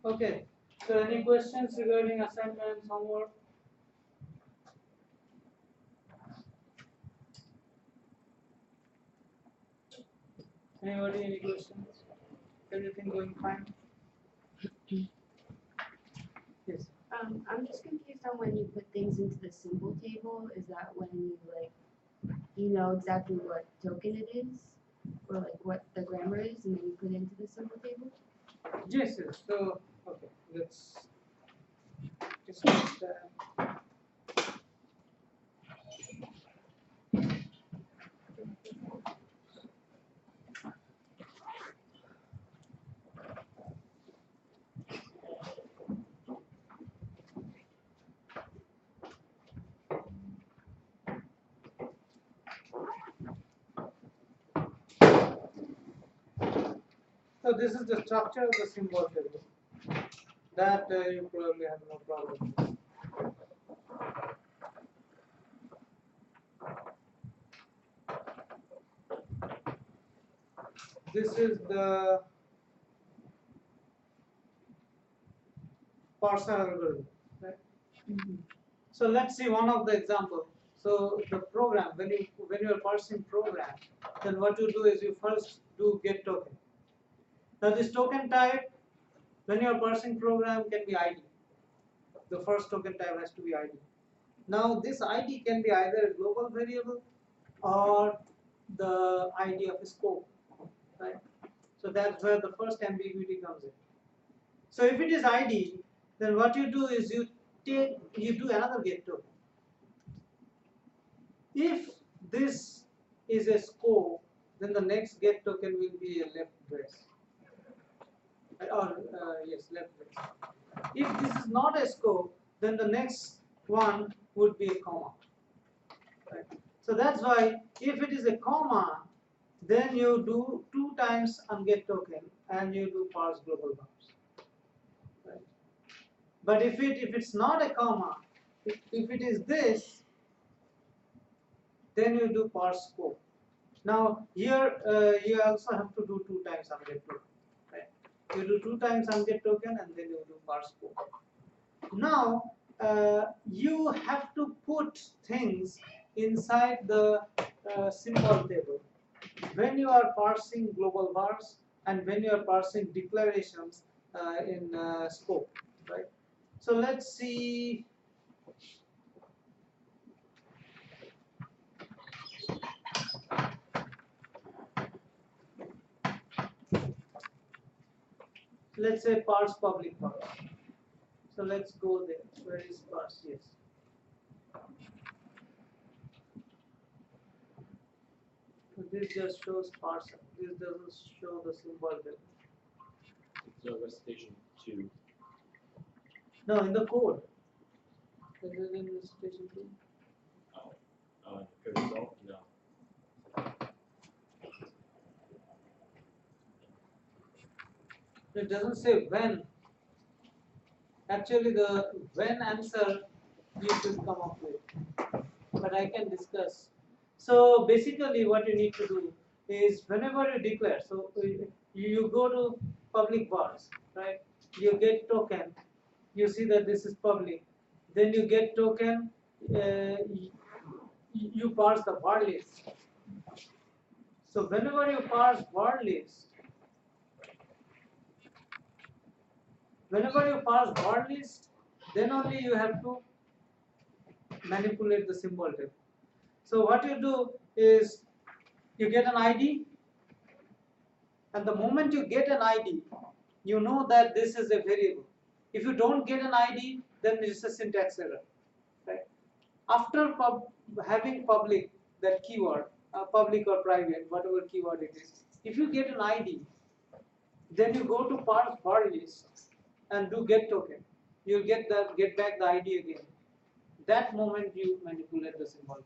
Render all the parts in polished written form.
Okay. So any questions regarding assignments, homework? Anybody, any questions? Everything going fine? Yes. I'm just confused on when you put things into the symbol table. Is that when you know exactly what token it is, or like what the grammar is, and then you put it into the symbol table? Yes, yes. So, okay, let's discuss that. So this is the structure of the symbol table. That you probably have no problem with. This is the parser algorithm, right? So let's see one of the example. So the program, when you are parsing program, then what you do is you first do get token. Now this token type, when you are parsing program, can be ID. The first token type has to be ID. Now this ID can be either a global variable or the ID of a scope, right? So that's where the first ambiguity comes in. So if it is ID, then what you do is you do another get token. If this is a scope, then the next get token will be a left brace. Or yes, left brace. If this is not a scope, then the next one would be a comma. Right? So that's why if it is a comma, then you do 2 times unget token and you do parse global bounds. Right? But if it's not a comma, if it is this, then you do parse scope. Now here you also have to do 2 times unget token. Right? You do 2 times unget token and then you do parse scope. Now you have to put things inside the symbol table when you are parsing global bars and when you are parsing declarations in scope, right? So let's see. Let's say parse public parse. So let's go there. Where is parse? Yes. So this just shows parser. This doesn't show the symbol table. So recitation 2. No, in the code. Is it in recitation 2? Code itself? No. It doesn't say when. Actually, the when answer you should come up with, but I can discuss. So basically, what you need to do is whenever you declare, so you go to public vars, right? You get token. You see that this is public. Then you get token. You parse the var list. So whenever you parse var list, then only you have to manipulate the symbol table. So what you do is you get an ID, and the moment you get an ID, you know that this is a variable. If you don't get an ID, then it's a syntax error. Right? After having public, that keyword, public or private, whatever keyword it is, if you get an ID, then you go to parse var list and do get token. You get back the ID again. That moment you manipulate the symbol.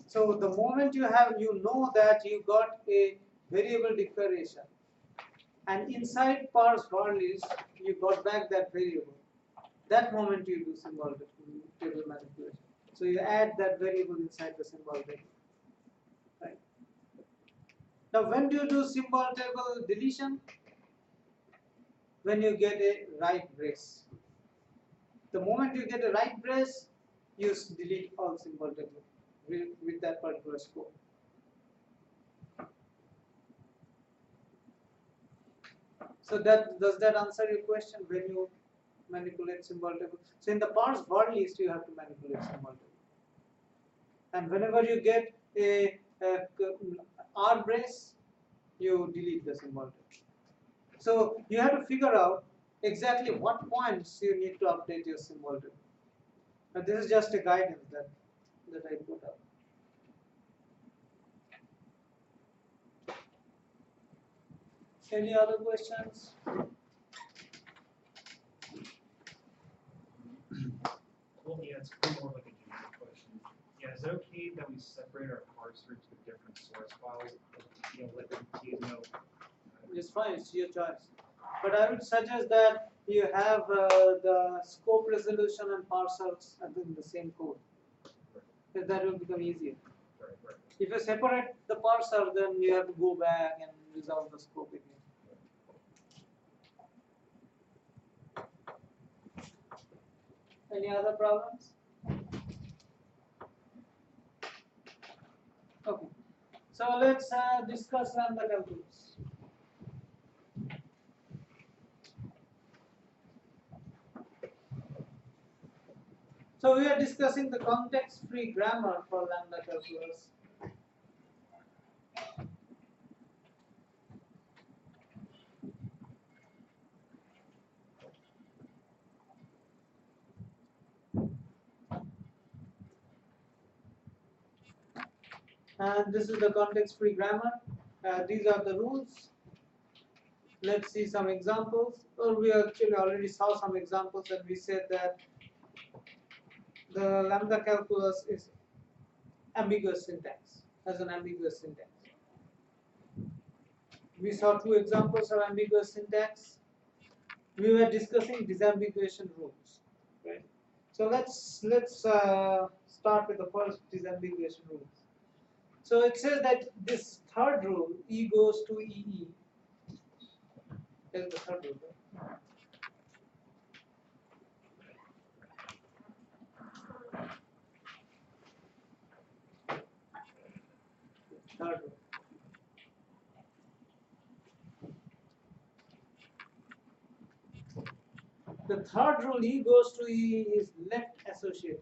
So the moment you know that you got a variable declaration, and inside parse var list you got back that variable. That moment you do symbol table manipulation. So you add that variable inside the symbol table. Right. Now when do you do symbol table deletion? when you get a right brace. The moment you get a right brace, you delete all symbol table with that particular scope. So does that answer your question when you manipulate symbol table? So in the parse word list you have to manipulate symbol table. And whenever you get a R brace, you delete the symbol table. So you have to figure out exactly what points you need to update your symbol table. But this is just a guidance that I put up. Any other questions? Well, yeah, it's more like a generic question. Yeah, is it okay that we separate our parser to different source files? You know, let the keys know. It's fine, it's your choice. But I would suggest that you have the scope resolution and parsers in the same code. Because that will become easier. Right. If you separate the parser, then you have to go back and resolve the scope again. Any other problems? Okay. So let's discuss lambda calculus. So we are discussing the context-free grammar for lambda calculus. And this is the context-free grammar. These are the rules. Let's see some examples. Or we actually already saw some examples, and we said that the lambda calculus is ambiguous syntax, has an ambiguous syntax. We saw two examples of ambiguous syntax. We were discussing disambiguation rules, right? So let's start with the first disambiguation rules. So it says that this third rule, E goes to EE, is the third rule. Right? Third rule. The third rule, E goes to E, is left associative.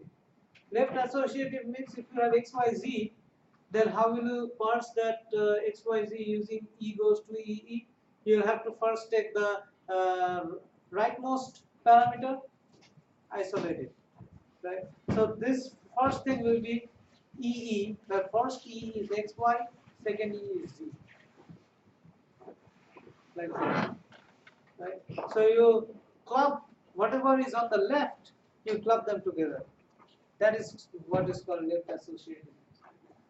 Left associative means if you have XYZ, then how will you parse that XYZ using E goes to EE? You'll have to first take the rightmost parameter, isolate it, right? So this first thing will be EE. The first EE is XY, second EE is Z. Like that, right? So you club whatever is on the left, you club them together. That is what is called left associative.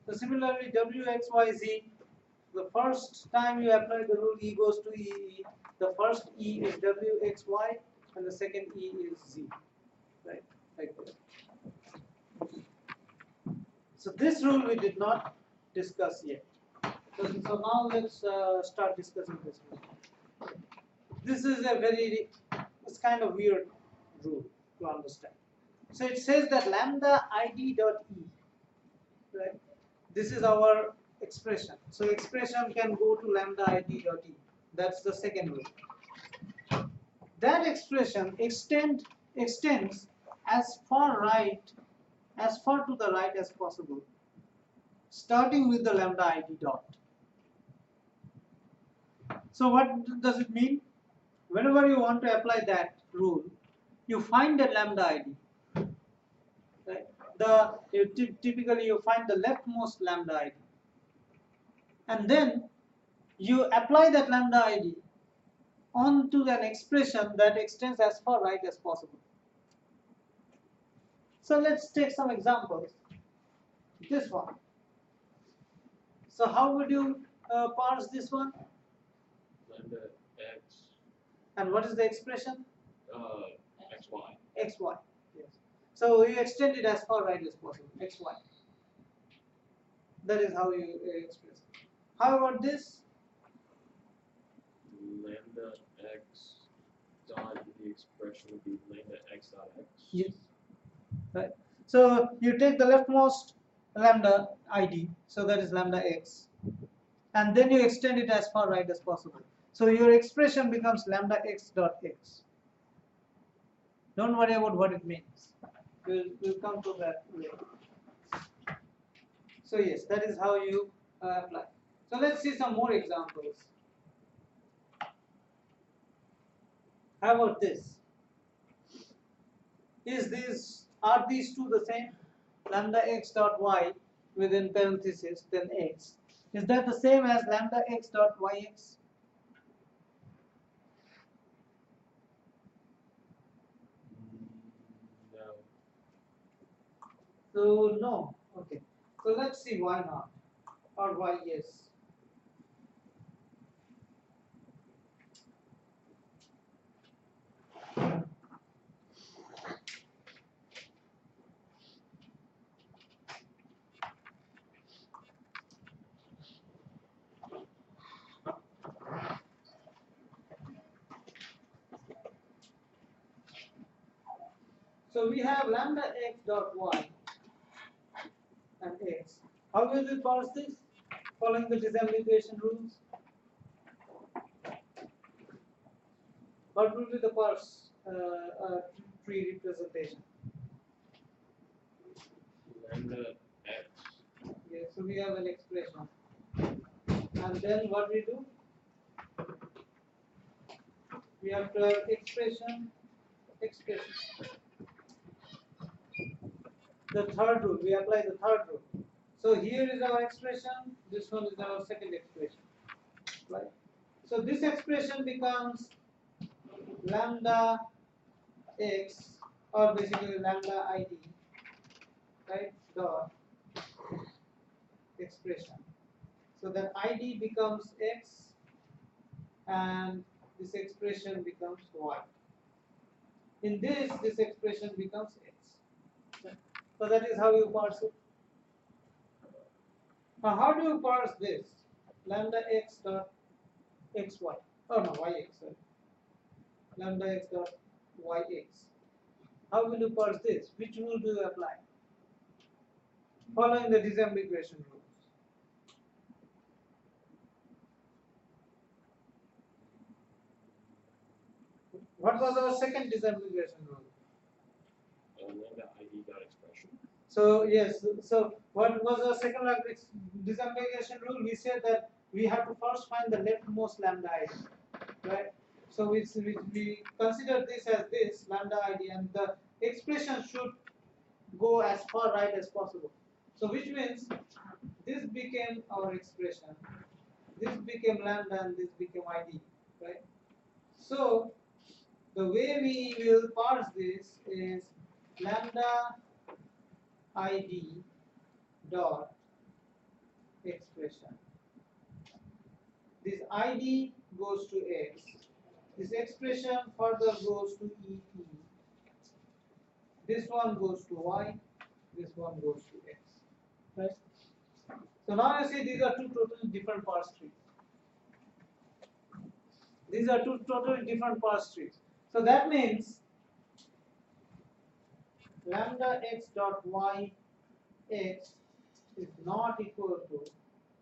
So similarly, WXYZ, the first time you apply the rule E goes to EE, the first E is WXY and the second E is Z, right? Like that. So this rule we did not discuss yet. So now let's start discussing this rule. This is it's kind of weird rule to understand. So it says that lambda ID dot E, right? This is our expression. So expression can go to lambda ID dot E. That's the second rule. That expression extends as far to the right as possible, starting with the lambda ID dot. So what does it mean? Whenever you want to apply that rule, you find the lambda ID. Right? Typically you find the leftmost lambda ID, and then you apply that lambda ID onto an expression that extends as far right as possible. So let's take some examples. This one. So how would you parse this one? Lambda x, And what is the expression? xy. XY. Yes. So you extend it as far right as possible. XY. That is how you express it. How about this? Lambda x dot the expression would be lambda x dot x. Yes. Right. So you take the leftmost lambda ID, so that is lambda x, and then you extend it as far right as possible. So your expression becomes lambda x dot x. Don't worry about what it means. We'll come to that later. So yes, that is how you apply. So let's see some more examples. How about this? Are these two the same? Lambda x dot y within parentheses, then x. Is that the same as lambda x dot yx? No. So no. Okay. So let's see why not, or why yes. So we have lambda x dot y and x. How will we parse this? Following the disambiguation rules. What will be the parse tree representation? Lambda x. Okay, so we have an expression. And then what we do? We have to have expression. The third rule, we apply the third rule. So here is our expression, this one is our second expression. Right? So this expression becomes lambda x, or basically lambda id, right, dot expression. So that id becomes x and this expression becomes y. In this expression becomes x. So that is how you parse it. Now how do you parse this? Lambda x dot xy. Oh no, yx, sorry. Lambda x dot yx. How will you parse this? Which rule do you apply? Following the disambiguation rules. What was our second disambiguation rule? Lambda id dot expression. So yes, so what was our second disambiguation rule? We said that we have to first find the leftmost lambda id, right? So we consider this as this lambda id, and the expression should go as far right as possible. So which means this became our expression, this became lambda, and this became id, right? So the way we will parse this is lambda id dot expression. This id goes to x. This expression further goes to e. This one goes to y. This one goes to x. Right? So now you see these are two totally different parse trees. These are two totally different parse trees. So that means lambda x dot y x is not equal to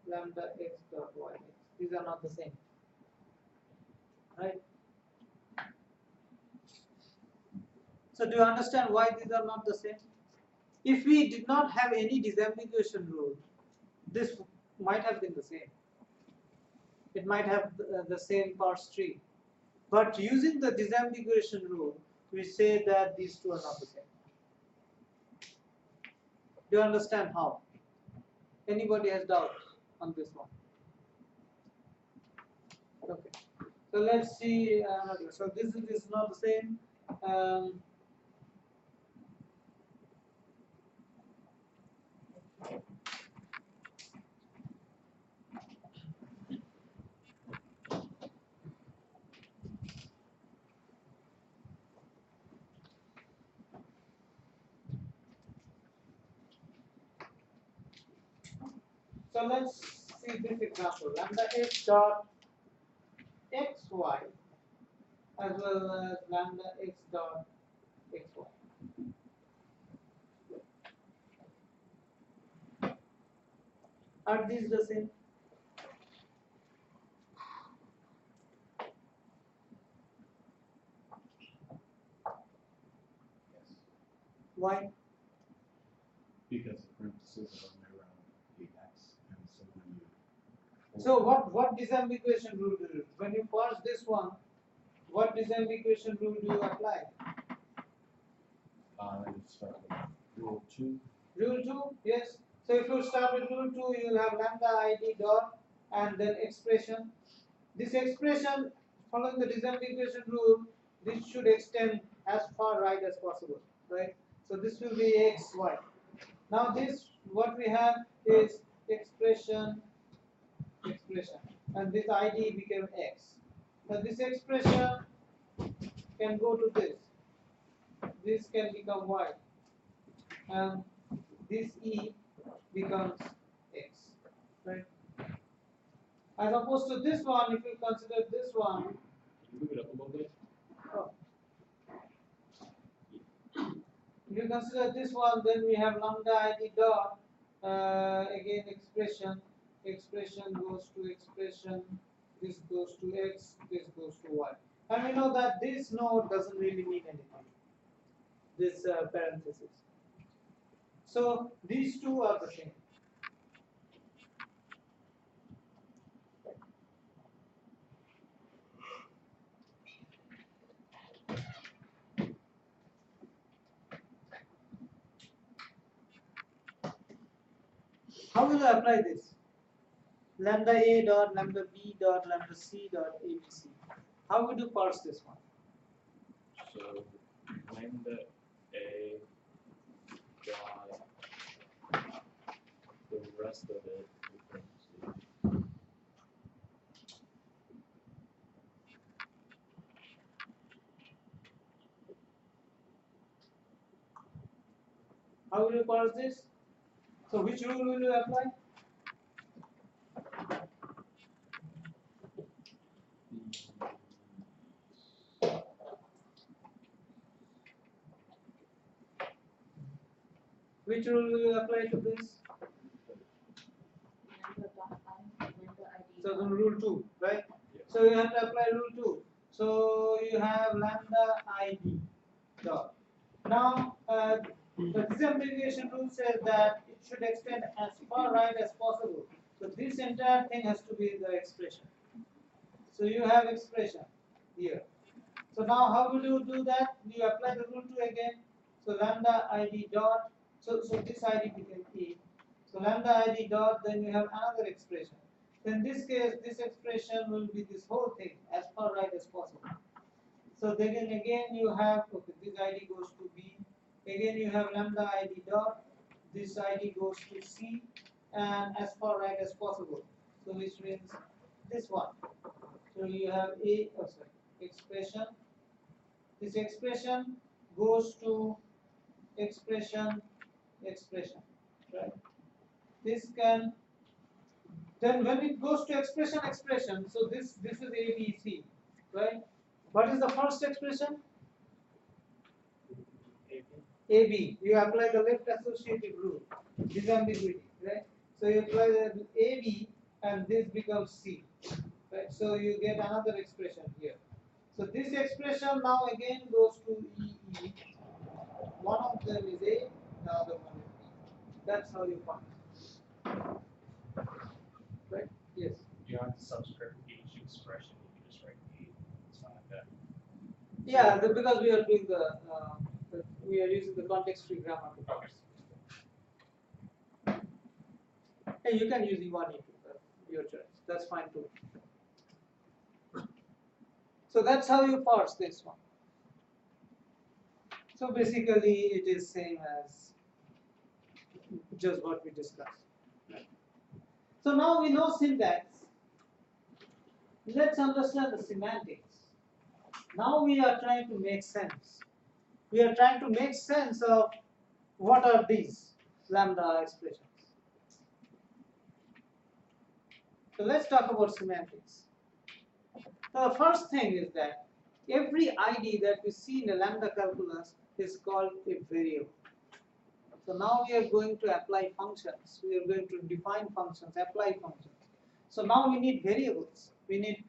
lambda x dot y x. These are not the same. Right? So do you understand why these are not the same? If we did not have any disambiguation rule, this might have been the same. It might have the same parse tree. But using the disambiguation rule, we say that these two are not the same. Do you understand how? Anybody has doubts on this one? Okay. So let's see another. So this is not the same. So let's see this example. Lambda x dot xy as well as lambda x dot xy. Are these the same? Yes. Why? Because the parentheses are only around the x, and so when you. So what disambiguation rule do you use? When you parse this one, what disambiguation rule do you apply? You start with rule 2. Rule 2, yes. So if you start with rule 2, you will have lambda id dot and then expression. This expression, following the disambiguation rule, this should extend as far right as possible, right? So this will be x, y. Now this, what we have is expression, and this id became x. Now this expression can go to this. This can become y, and this e becomes x, right? As opposed to this one, if you consider this one, Can you move it up a little bit? oh, if you consider this one, then we have lambda id dot, again expression goes to expression, this goes to x, this goes to y. And we know that this node doesn't really mean anything, this parenthesis. So these two are the same. How will you apply this? Lambda a dot, lambda b dot, lambda c dot, abc. How would you parse this one? So lambda a dot the rest of it becomes How will you parse this? So which rule will you apply? Which rule will you apply to this? So the rule 2, right? Yeah. So you have to apply rule 2. So you have lambda id dot. Now the disambiguation rule says that it should extend as far right as possible. So this entire thing has to be the expression. So you have expression here. So now how will you do that? You apply the rule 2 again. So lambda id dot. So this id became a. So lambda id dot, then you have another expression. So in this case, this expression will be this whole thing as far right as possible. So then again you have, okay, this id goes to b. Again you have lambda id dot. This id goes to c, and as far right as possible. So which means this one. So you have a, oh sorry, expression. This expression goes to expression, right? This can, then when it goes to expression, so this is ABC, right? What is the first expression? AB. You apply the left associative rule, disambiguity, right? So you apply the AB, and this becomes C, right? So you get another expression here. So this expression now again goes to EE. One of them is A, the other one is B. That's how you find. Right? Yes. You have the subscript H expression, you can just write E, it's not like that. Yeah, because we are doing we are using the context-free grammar to parse. Hey, you can use E1, E2, your choice. That's fine too. So that's how you parse this one. So basically, it is same as just what we discussed. So now we know syntax. Let's understand the semantics. Now we are trying to make sense. We are trying to make sense of what are these lambda expressions. So let's talk about semantics. So the first thing is that Every ID that we see in a lambda calculus is called a variable. So now we are going to apply functions. We are going to define functions, apply functions. So now we need variables. We need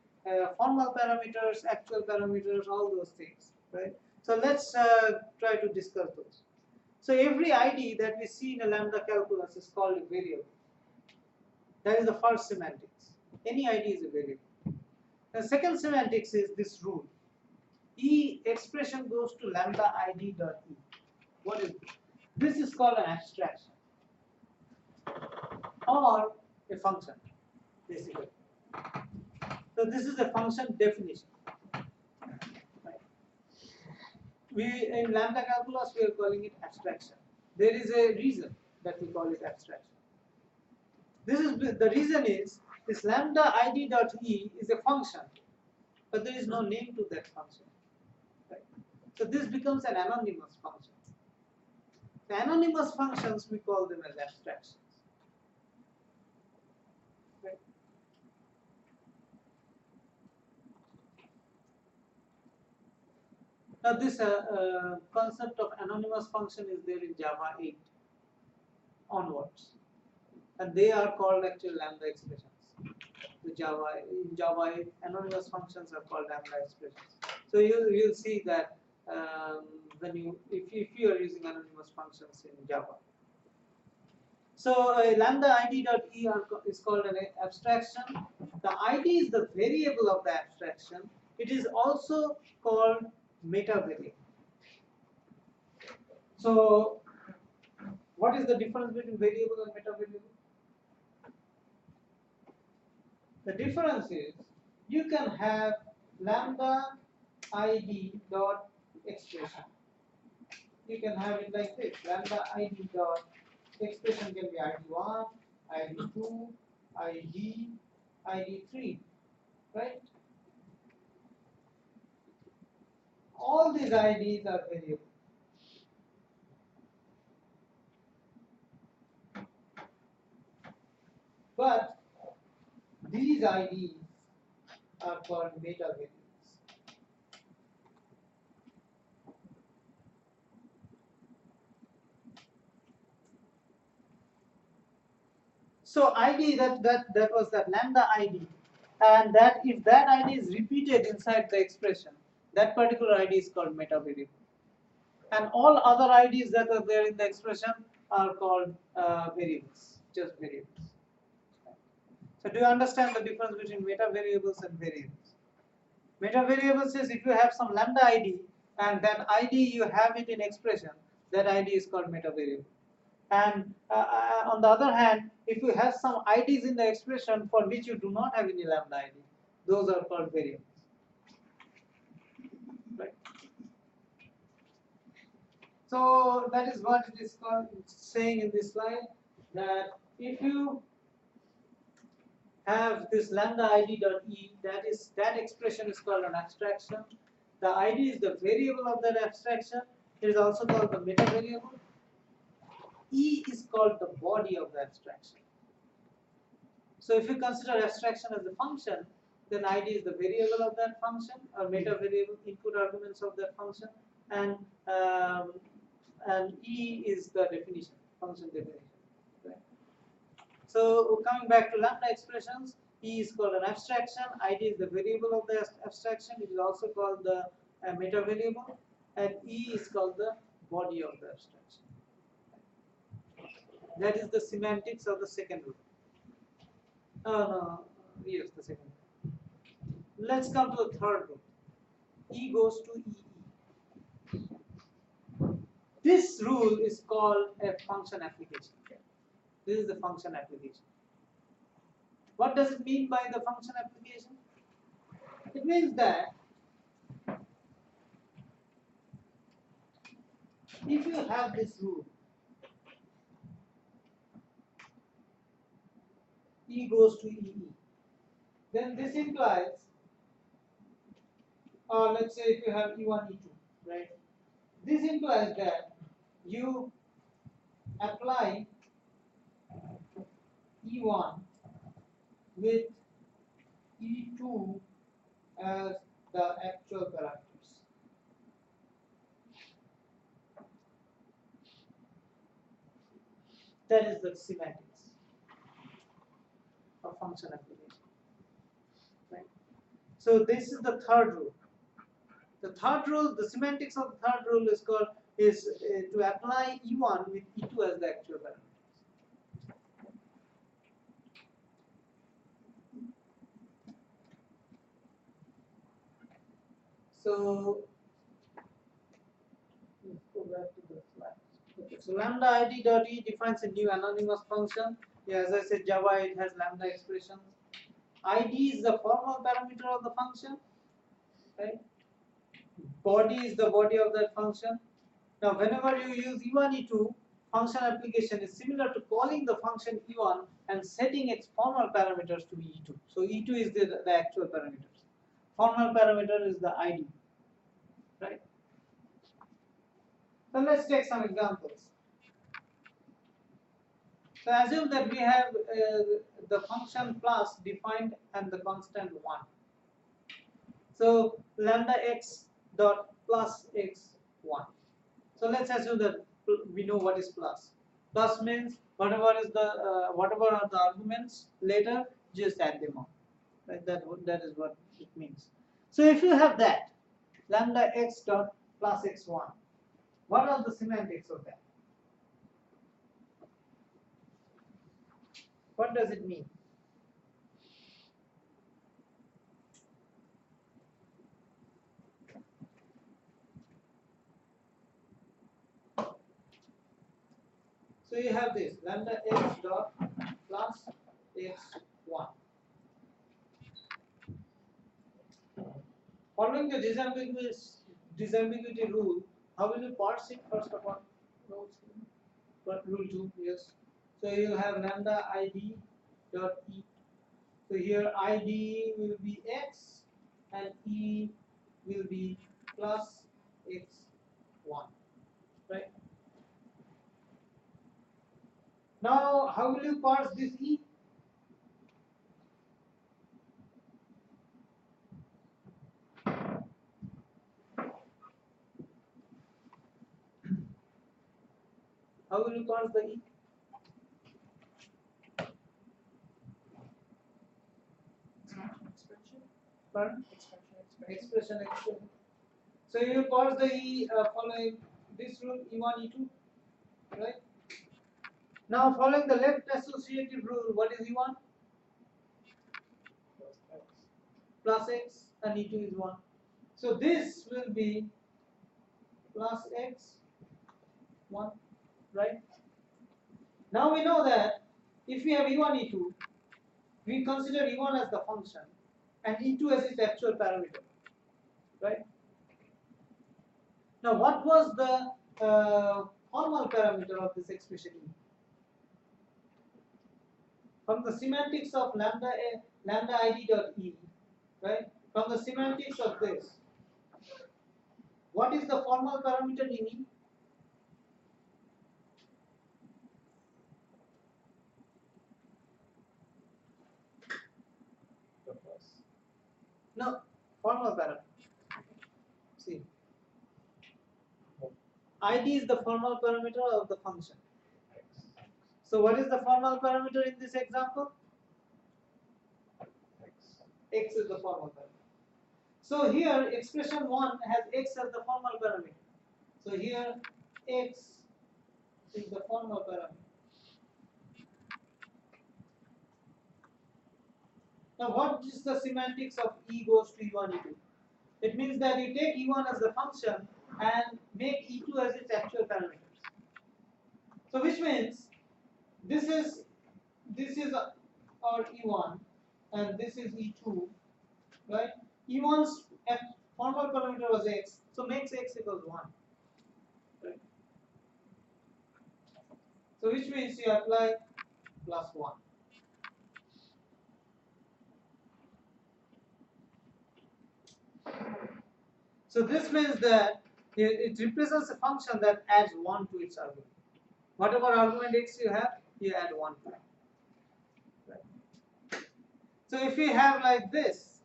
formal parameters, actual parameters, all those things, right? So let's try to discuss those. So every ID that we see in a lambda calculus is called a variable. That is the first semantics. Any ID is a variable. The second semantics is this rule. E expression goes to lambda ID dot E. What is this? This is called an abstraction or a function, basically. So this is a function definition. Right. We in lambda calculus we are calling it abstraction. There is a reason that we call it abstraction. This is the reason is this lambda ID dot E is a function, but there is no name to that function. Right. So this becomes an anonymous function. The anonymous functions we call them as abstractions. Right. Now this concept of anonymous function is there in Java 8 onwards, and they are called actual lambda expressions. In Java 8, anonymous functions are called lambda expressions. So you'll see that if you are using anonymous functions in Java. So lambda ID dot E is called an abstraction. The ID is the variable of the abstraction. It is also called meta variable. So what is the difference between variable and meta variable? The difference is you can have lambda ID dot expression. You can have it like this. Lambda ID dot expression can be ID1, ID2, ID, ID3, right? All these IDs are variable. But these IDs are called meta variables. So ID that was that lambda ID, and that if that ID is repeated inside the expression, that particular ID is called meta variable. And all other IDs that are there in the expression are called variables, just variables. So do you understand the difference between meta variables and variables? Meta variables is if you have some lambda ID and that ID you have it in expression, that ID is called meta variable. And on the other hand, if you have some IDs in the expression for which you do not have any lambda ID, those are called variables. Right? So that is what it is called, saying in this slide, that if you have this lambda ID dot E, that expression is called an abstraction. The ID is the variable of that abstraction. It is also called the meta variable. E is called the body of the abstraction. So if you consider abstraction as a function, then ID is the variable of that function, or meta variable input arguments of that function, and E is the definition, function definition. Right? So coming back to lambda expressions, E is called an abstraction, ID is the variable of the abstraction, it is also called the meta variable, and E is called the body of the abstraction. That is the semantics of the second rule. Yes, the second rule. Let's come to the third rule. E goes to EE. This rule is called a function application. This is the function application. What does it mean by the function application? It means that if you have this rule, E goes to EE, then this implies, or let's say if you have E1, E2, right? This implies that you apply E1 with E2 as the actual parameter. That is the semantics of function application. Right? So this is the third rule. The third rule, the semantics of the third rule is called to apply E1 with E2 as the actual parameters. So let's go back to the slides. Okay, so lambda id dot e defines a new anonymous function. Yeah, as I said, Java it has lambda expressions. Id is the formal parameter of the function, right? Body is the body of that function. Now, whenever you use E1, E2, function application is similar to calling the function E1 and setting its formal parameters to be E2. So E2 is the actual parameters. Formal parameter is the ID, right? So let's take some examples. So assume that we have the function plus defined and the constant 1. So lambda x dot plus x1. So let's assume that we know what is plus. Plus means whatever is the whatever are the arguments later, just add them up. Right? That is what it means. So if you have that lambda x dot plus x1, what are the semantics of that? What does it mean? So you have this lambda x dot plus x1. Following the disambiguity rule, how will you parse it first of all? What rule 2? Yes. So you have lambda id dot e. So here id will be x and e will be plus x1. Right? Now, how will you parse this e? How will you parse the e? Pardon? Expression. So you parse the e following this rule E1, E2, right? Now following the left associative rule, what is E1? Plus x and E2 is 1. So this will be plus x 1, right? Now we know that if we have E1, E2, we consider E1 as the function and E2 as its actual parameter, right? Now what was the formal parameter of this expression E? From the semantics of lambda id dot e, right? From the semantics of this, what is the formal parameter in E? No, formal parameter. See, id is the formal parameter of the function. So what is the formal parameter in this example? X is the formal parameter. So here expression 1 has x as the formal parameter. So here x is the formal parameter. Now what is the semantics of E goes to E1, E2? It means that you take E1 as the function and make E2 as its actual parameters. So which means this is our E1 and this is E2, right? E1's formal parameter was x, so makes x equals 1. Right? So which means you apply plus 1. So this means that it represents a function that adds 1 to its argument. Whatever argument x you have, you add 1 to it. Right. So if we have like this,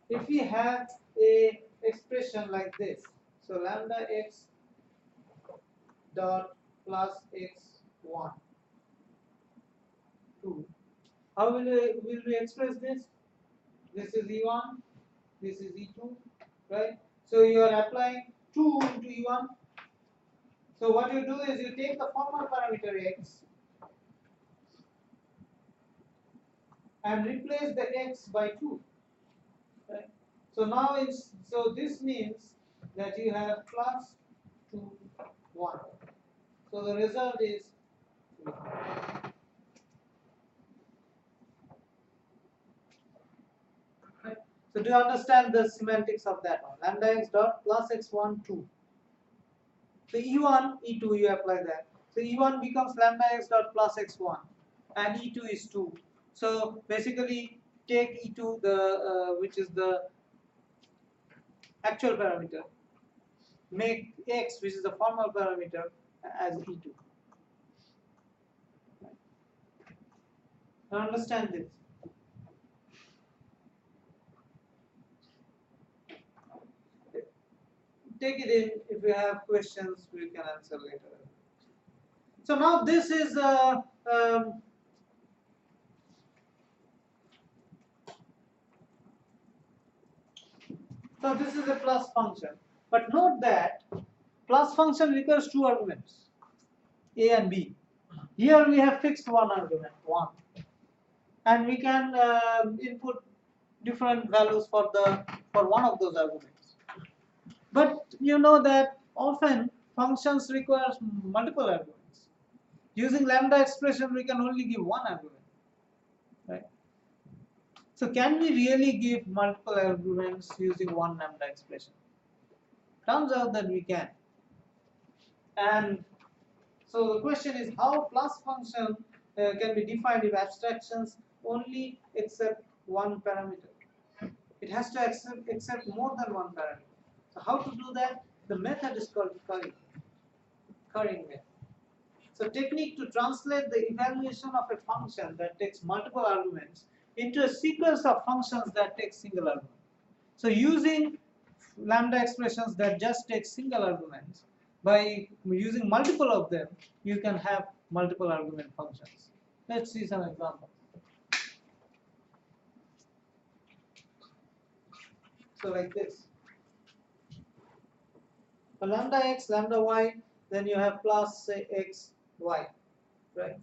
if we have a expression like this, so lambda x dot plus x 1, 2. How will we express this? This is E1, this is E2, right? So you are applying 2 into E1. So what you do is you take the formal parameter x and replace the x by 2. Right? So now so this means that you have plus 2, 1. So the result is 3. Right? So do you understand the semantics of that one? Lambda x dot plus x1 2. So E1, E2 you apply that. So E1 becomes lambda x dot plus x1 and E2 is 2. So basically take E2 which is the actual parameter, make x which is the formal parameter as E2. Now understand this. Take it in. If you have questions, we can answer later. So now this is so this is a plus function. But note that plus function requires two arguments, a and b. Here we have fixed one argument, 1, and we can input different values for one of those arguments. But you know that often functions require multiple arguments. Using lambda expression, we can only give one argument, right? So can we really give multiple arguments using one lambda expression? Turns out that we can. And so the question is how plus function can be defined if abstractions only accept one parameter. It has to accept more than one parameter. So how to do that? The method is called currying method. So technique to translate the evaluation of a function that takes multiple arguments into a sequence of functions that take single argument. So using lambda expressions that just take single arguments, by using multiple of them, you can have multiple argument functions. Let's see some examples. So like this. For lambda x, lambda y, then you have plus say x, y, right?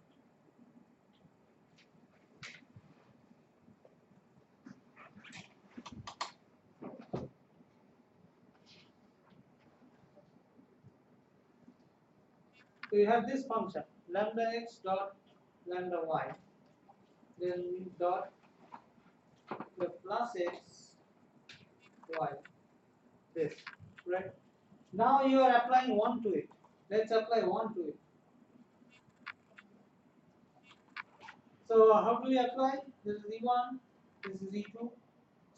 So you have this function lambda x dot lambda y, then dot the plus x y, this, right? Now you are applying 1 to it. Let's apply 1 to it. So how do we apply? This is E1, this is E2.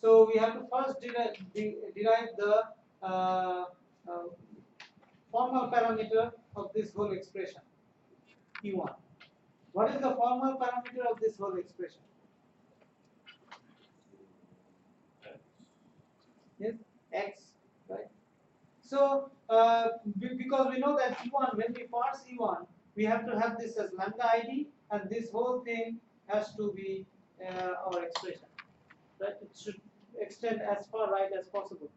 So we have to first derive the uh, uh, formal parameter of this whole expression, E1. What is the formal parameter of this whole expression? Yes, x, right? So because we know that E1, when we parse E1, we have to have this as lambda ID, and this whole thing has to be our expression, right? It should extend as far right as possible.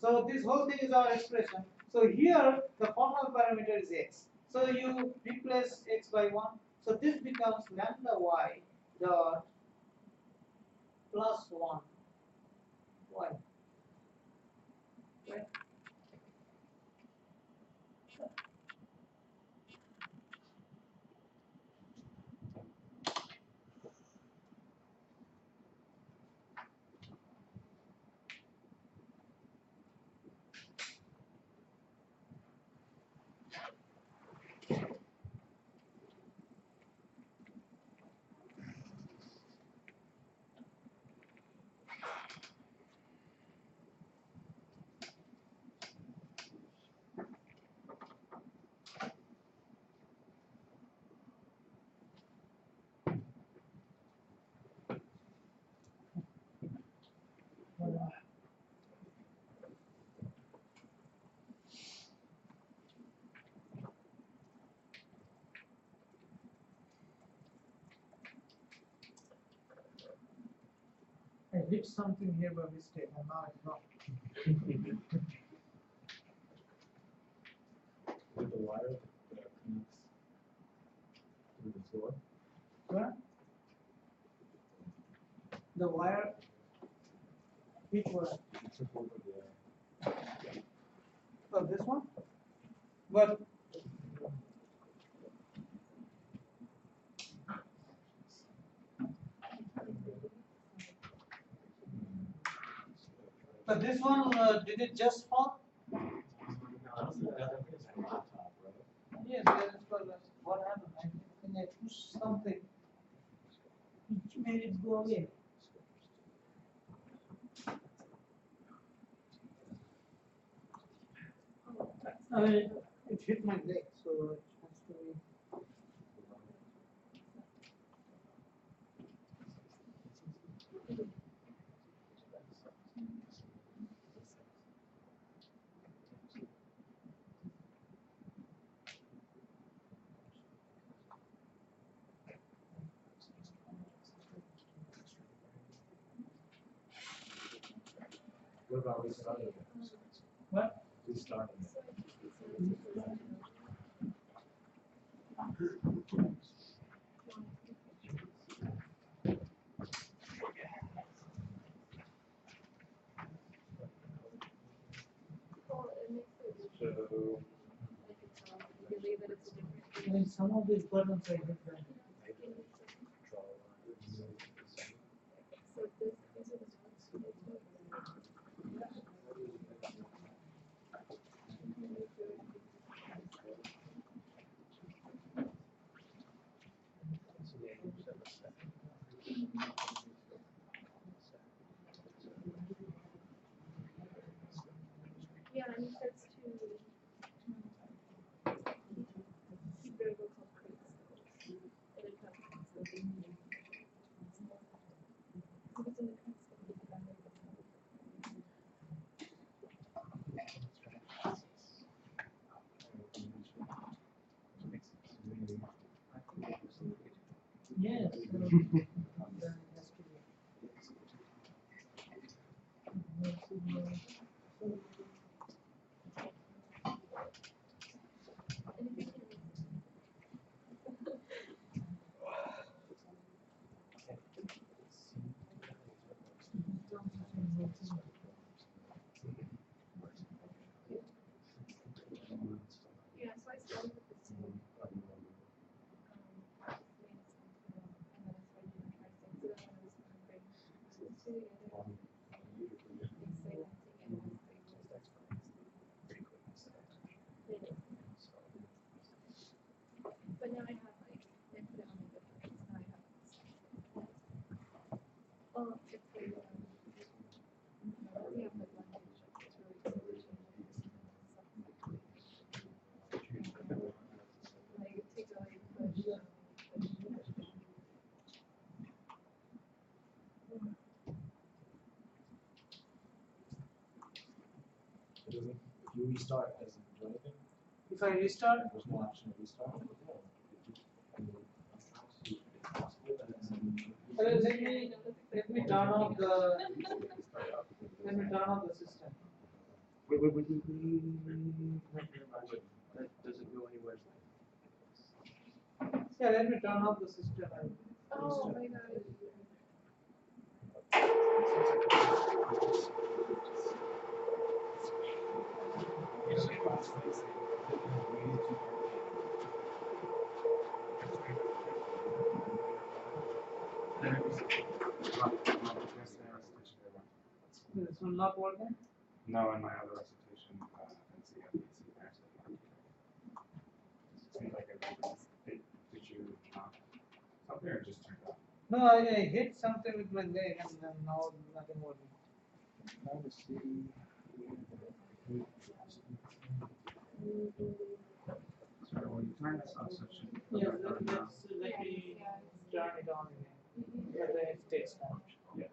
So this whole thing is our expression. So here the formal parameter is x. So you replace x by 1. So this becomes lambda y dot plus 1 y. Right? hit something here by mistake, and now it's not. With the wire that connects to the floor. Where? The wire. Which wire? You took over the. Oh, this one? But this one, did it just fall? Yes, that is what happened. I think I pushed something which made it go away. I mean, it hit my leg, so it has to be. What about restarting it? What? Restarting it. So, I mean, some of these buttons I hit them. Yeah, and he starts to keep variable called crates. And it comes so if it's in the Yes. Yeah, so I started with this one. But now I have like, I put it on my different, now I have. Oh, it's like, yeah, but like, it's really like it takes away push. It doesn't, if you restart, it doesn't do anything. If I restart, There's no option to restart. let me turn off the system. Wait. That doesn't go anywhere. Yeah, let me turn off the system. Oh my god. This will not working. No, in my other recitation, seems like did you not up there or just turned off? No, I hit something with my leg and then now nothing working. Trying to see. Sorry, when you turn this off, so it should. Yeah, let me turn it on again. Yeah, then it takes time. Yeah.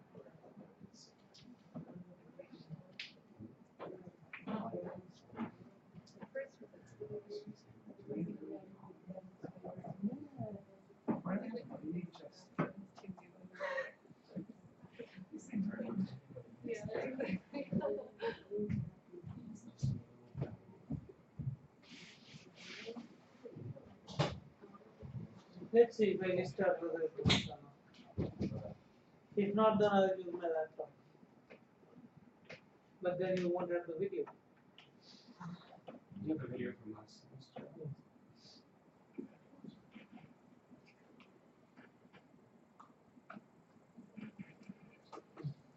Let's see if I restart whether it works or not. If not, then I'll use my laptop. But then you won't have the video. You have a video from last semester.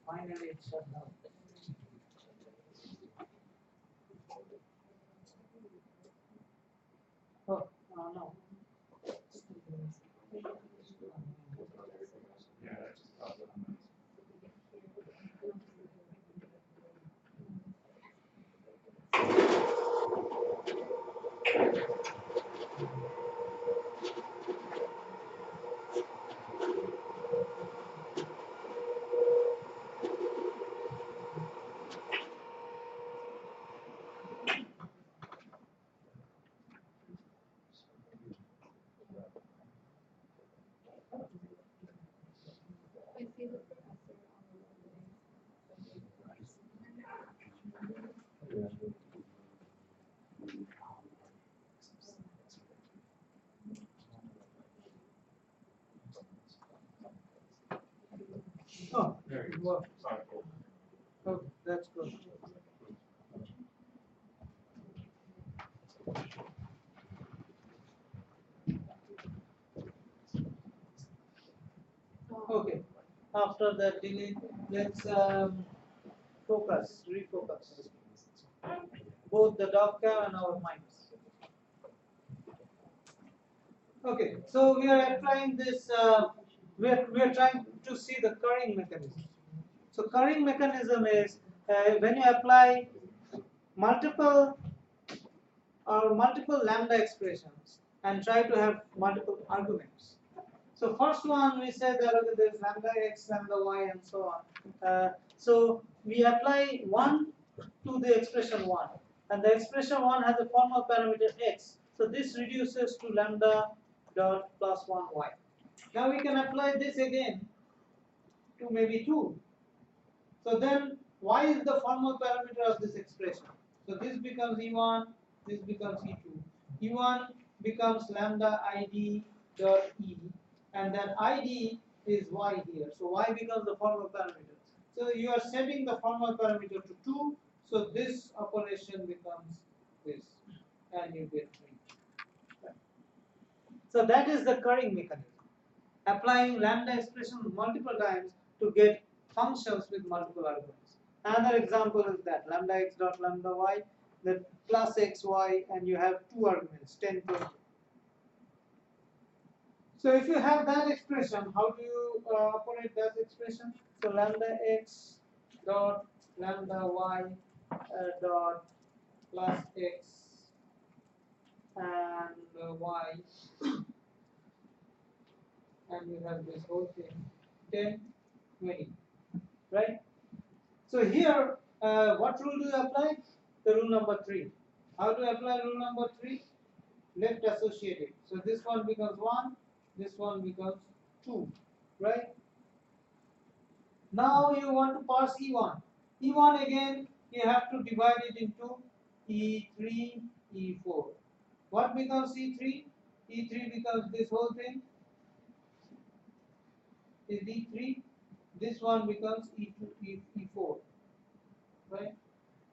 Finally, it shut down. Oh, no. Yeah, that's just about what I'm I see the professor on the Oh, There you well, Sorry. oh, that's good. Okay, after that delete, let's refocus. Both the Docker and our minds. Okay, so we are applying this, we are trying to see the currying mechanism. So currying mechanism is when you apply multiple multiple lambda expressions and try to have multiple arguments. So first one we said that okay, there's lambda x, lambda y, and so on. So we apply 1 to the expression 1, and the expression 1 has a formal parameter x. So this reduces to lambda dot plus 1 y. Now we can apply this again to maybe 2. So then y is the formal parameter of this expression. So this becomes e1, this becomes e2. e1 becomes lambda id dot e, and then id is y here. So y becomes the formal parameter. So you are setting the formal parameter to 2. So this operation becomes this, and you get 3. So that is the currying mechanism. Applying lambda expression multiple times to get functions with multiple arguments. Another example is that lambda x dot lambda y, the plus xy, and you have 2 arguments, 10, 20. So if you have that expression, how do you operate that expression? So lambda x dot lambda y dot plus x and y, and you have this whole thing 10, 20, right? So here, what rule do you apply? The rule number 3. How to apply rule number 3? Left associative. So this one becomes 1, this one becomes 2, right? Now you want to parse E1. E1 again, you have to divide it into E3, E4. What becomes E3? E3 becomes this whole thing is E3. This one becomes E2, E4, right?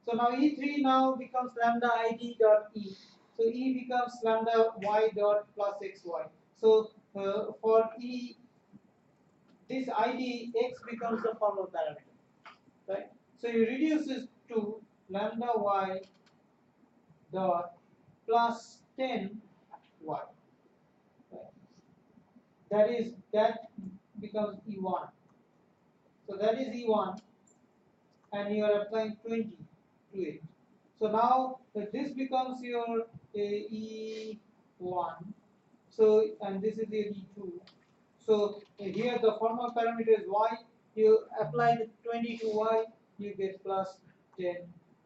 So now E3 now becomes lambda id dot E. So E becomes lambda y dot plus xy. So for E, this id x becomes the formal parameter, right? So you reduce this to lambda y dot plus 10 y. Right? That becomes E1. So that is E1, and you are applying 20 to it. So now this becomes your E1. So and this is your E2. So here the formal parameter is y. You apply the 20 to y, you get plus 10,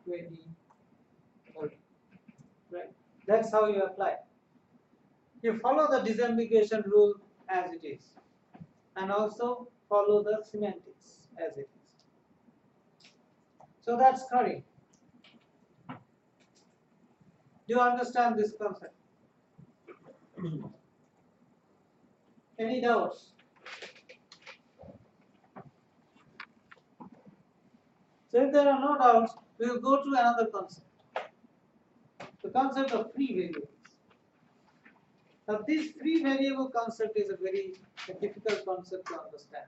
20, 30. Right? That's how you apply. You follow the disambiguation rule as it is, and also follow the semantics as it is. So that's currying. Do you understand this concept? Any doubts? So if there are no doubts, we will go to another concept. The concept of free variables. Now this free variable concept is a very difficult concept to understand.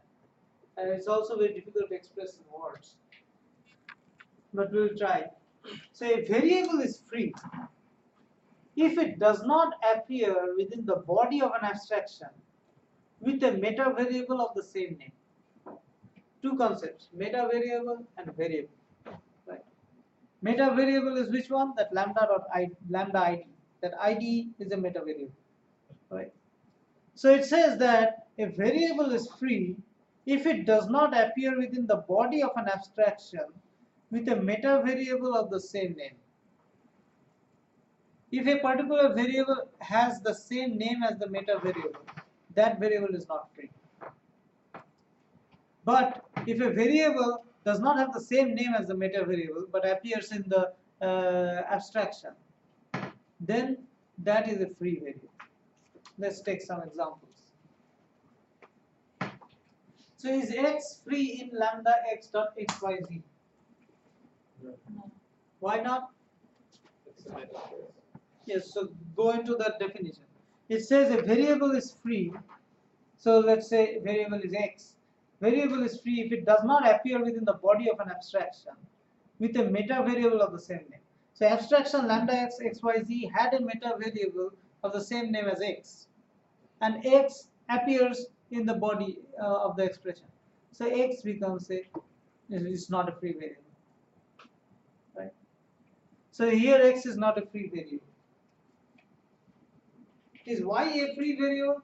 And it's also very difficult to express in words. But we will try. So a variable is free if it does not appear within the body of an abstraction with a meta variable of the same name. Two concepts, meta variable and variable. Right? Meta variable is which one? That lambda id. That id is a meta variable. Right? So it says that a variable is free if it does not appear within the body of an abstraction with a meta variable of the same name. If a particular variable has the same name as the meta variable, that variable is not free. But if a variable does not have the same name as the meta variable but appears in the abstraction, then that is a free variable. Let's take some examples. So is x free in lambda x dot xyz? Why not? Yes, so go into that definition. It says a variable is free. So let's say variable is x. Variable is free if it does not appear within the body of an abstraction with a meta variable of the same name. So abstraction lambda x xyz had a meta variable of the same name as x, and x appears in the body of the expression. So x becomes it's not a free variable, right? So here x is not a free variable. Is y a free variable?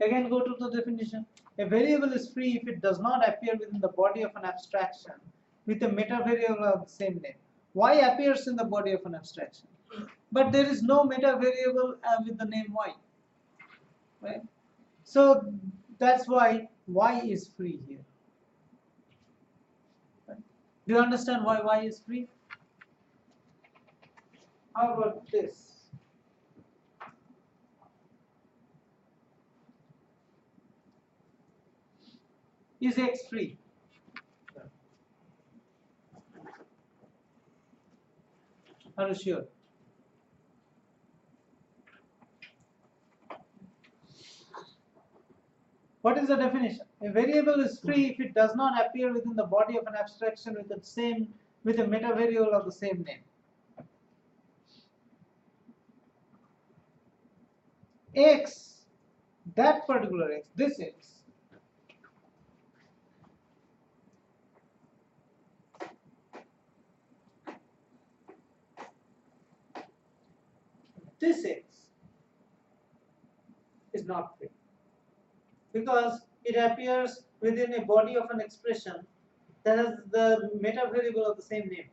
Again, go to the definition. A variable is free if it does not appear within the body of an abstraction with a meta variable of the same name. Y appears in the body of an abstraction, but there is no meta variable with the name y. Right? So that's why y is free here. Right? Do you understand why y is free? How about this? Is x free? Are you sure? What is the definition? A variable is free if it does not appear within the body of an abstraction with a meta variable of the same name. X, that particular x, this x, this x is not free because it appears within a body of an expression that has the meta variable of the same name.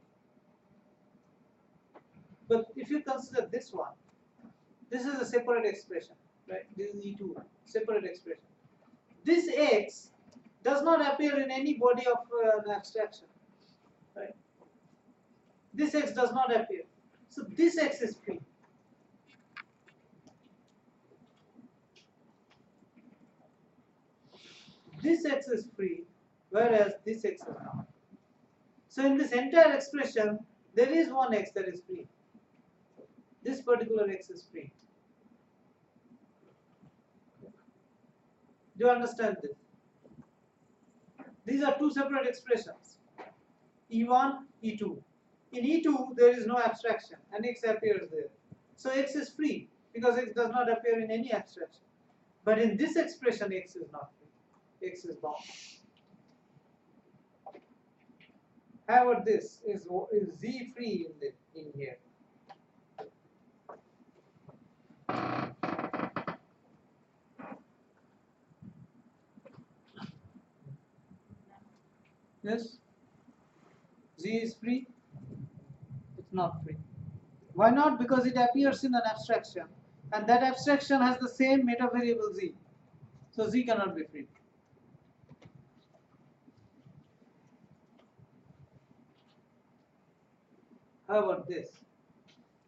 But if you consider this one, this is a separate expression, right? This is E2, separate expression. This x does not appear in any body of an abstraction, right? This x does not appear. So this x is free. This x is free, whereas this x is not. So in this entire expression, there is one x that is free. This particular x is free. Do you understand this? These are two separate expressions, E1, E2. In E2, there is no abstraction, and x appears there. So x is free, because x does not appear in any abstraction. But in this expression, x is not free. X is bound. However, this is z free in here. Yes? Z is free? It's not free. Why not? Because it appears in an abstraction, and that abstraction has the same meta variable z. So z cannot be free. How about this?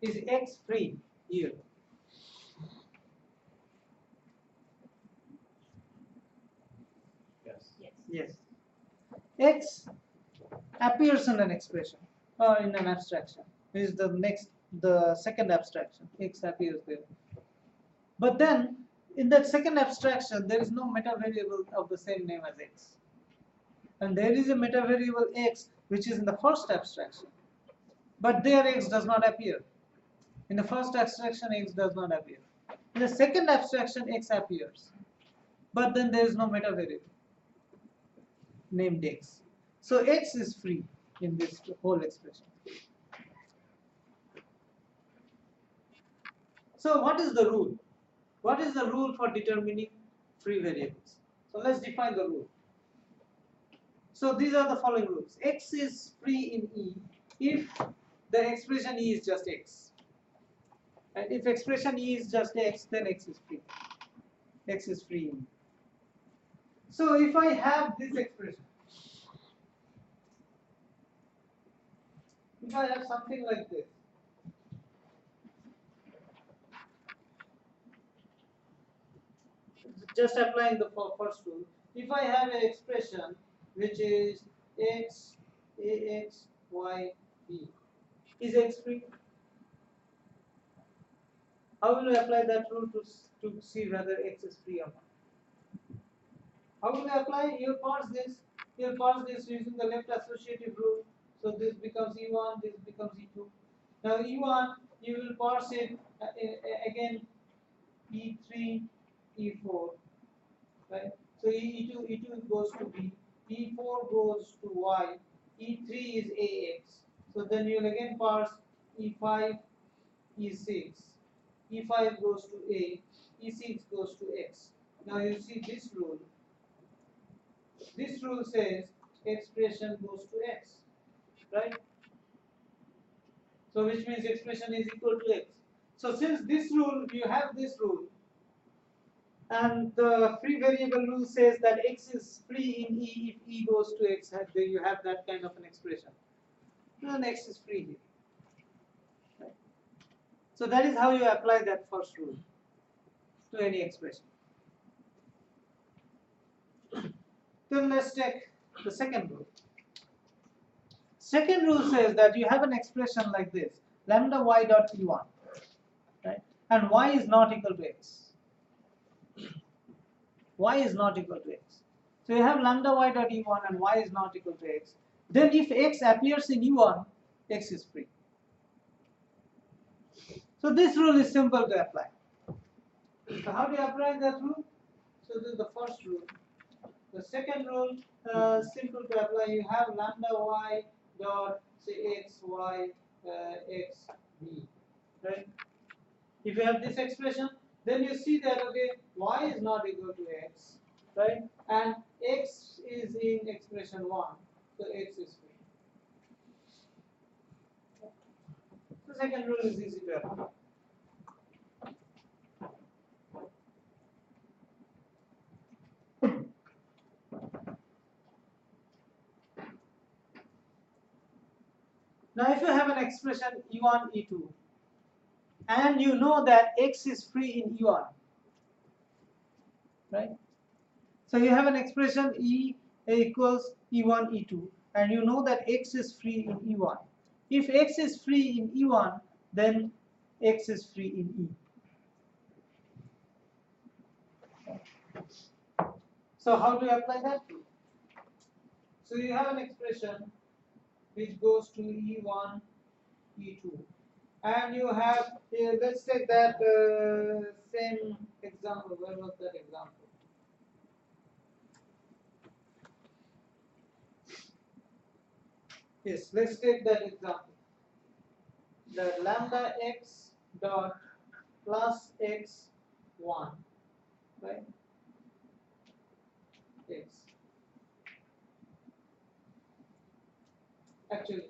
Is x free here? Yes. Yes. Yes. X appears in an expression or in an abstraction. This is the second abstraction. X appears there. But then, in that second abstraction, there is no meta variable of the same name as X. And there is a meta variable X which is in the first abstraction. But there X does not appear. In the first abstraction, X does not appear. In the second abstraction, X appears. But then there is no meta variable named X. So X is free in this whole expression. So what is the rule? What is the rule for determining free variables? So let's define the rule. So these are the following rules. X is free in E if the expression E is just X. And if expression E is just X, then X is free. X is free in E. So if I have this expression, if I have something like this, just applying the first rule, if I have an expression which is X, AX, Y, B, is X free? How will you apply that rule to see whether X is free or not? How will you apply? You'll parse this. You'll parse this using the left associative rule. So this becomes E1, this becomes E2. Now E1, you will parse it again E3, E4, right? So E2 goes to B, E4 goes to Y, E3 is AX. So then you'll again parse E5, E6, E5 goes to A, E6 goes to X. Now you see this rule. This rule says expression goes to X, right? So which means expression is equal to X. So since this rule, you have this rule, and the free variable rule says that X is free in E if E goes to X, then you have that kind of an expression. Then X is free here. Right? So that is how you apply that first rule to any expression. Then let's take the second rule. Second rule says that you have an expression like this, lambda y dot E1, right? And y is not equal to X. Y is not equal to X. So you have lambda y dot E1 and y is not equal to X. Then if X appears in E1, X is free. So this rule is simple to apply. So how do you apply that rule? So this is the first rule. The second rule, simple to apply. You have lambda y dot say x y x b, right? If you have this expression, then you see that okay, y is not equal to x, right? And x is in expression 1, so x is free. The second rule is easy to apply. Now if you have an expression E1, E2, and you know that X is free in E1, right? So you have an expression E equals E1, E2, and you know that X is free in E1. If X is free in E1, then X is free in E. So how do you apply that? So you have an expression which goes to E1, E2. And you have, let's take that same example. Where was that example? Yes, let's take that example. The lambda x dot plus x1, right? X. Actually,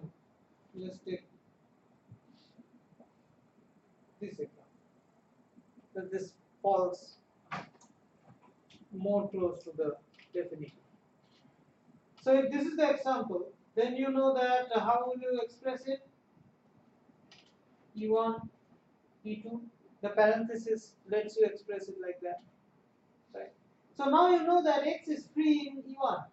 let's take this example. That this falls more close to the definition. So if this is the example, then you know that how will you express it? E1, E2. The parenthesis lets you express it like that, right? So now you know that x is free in E1.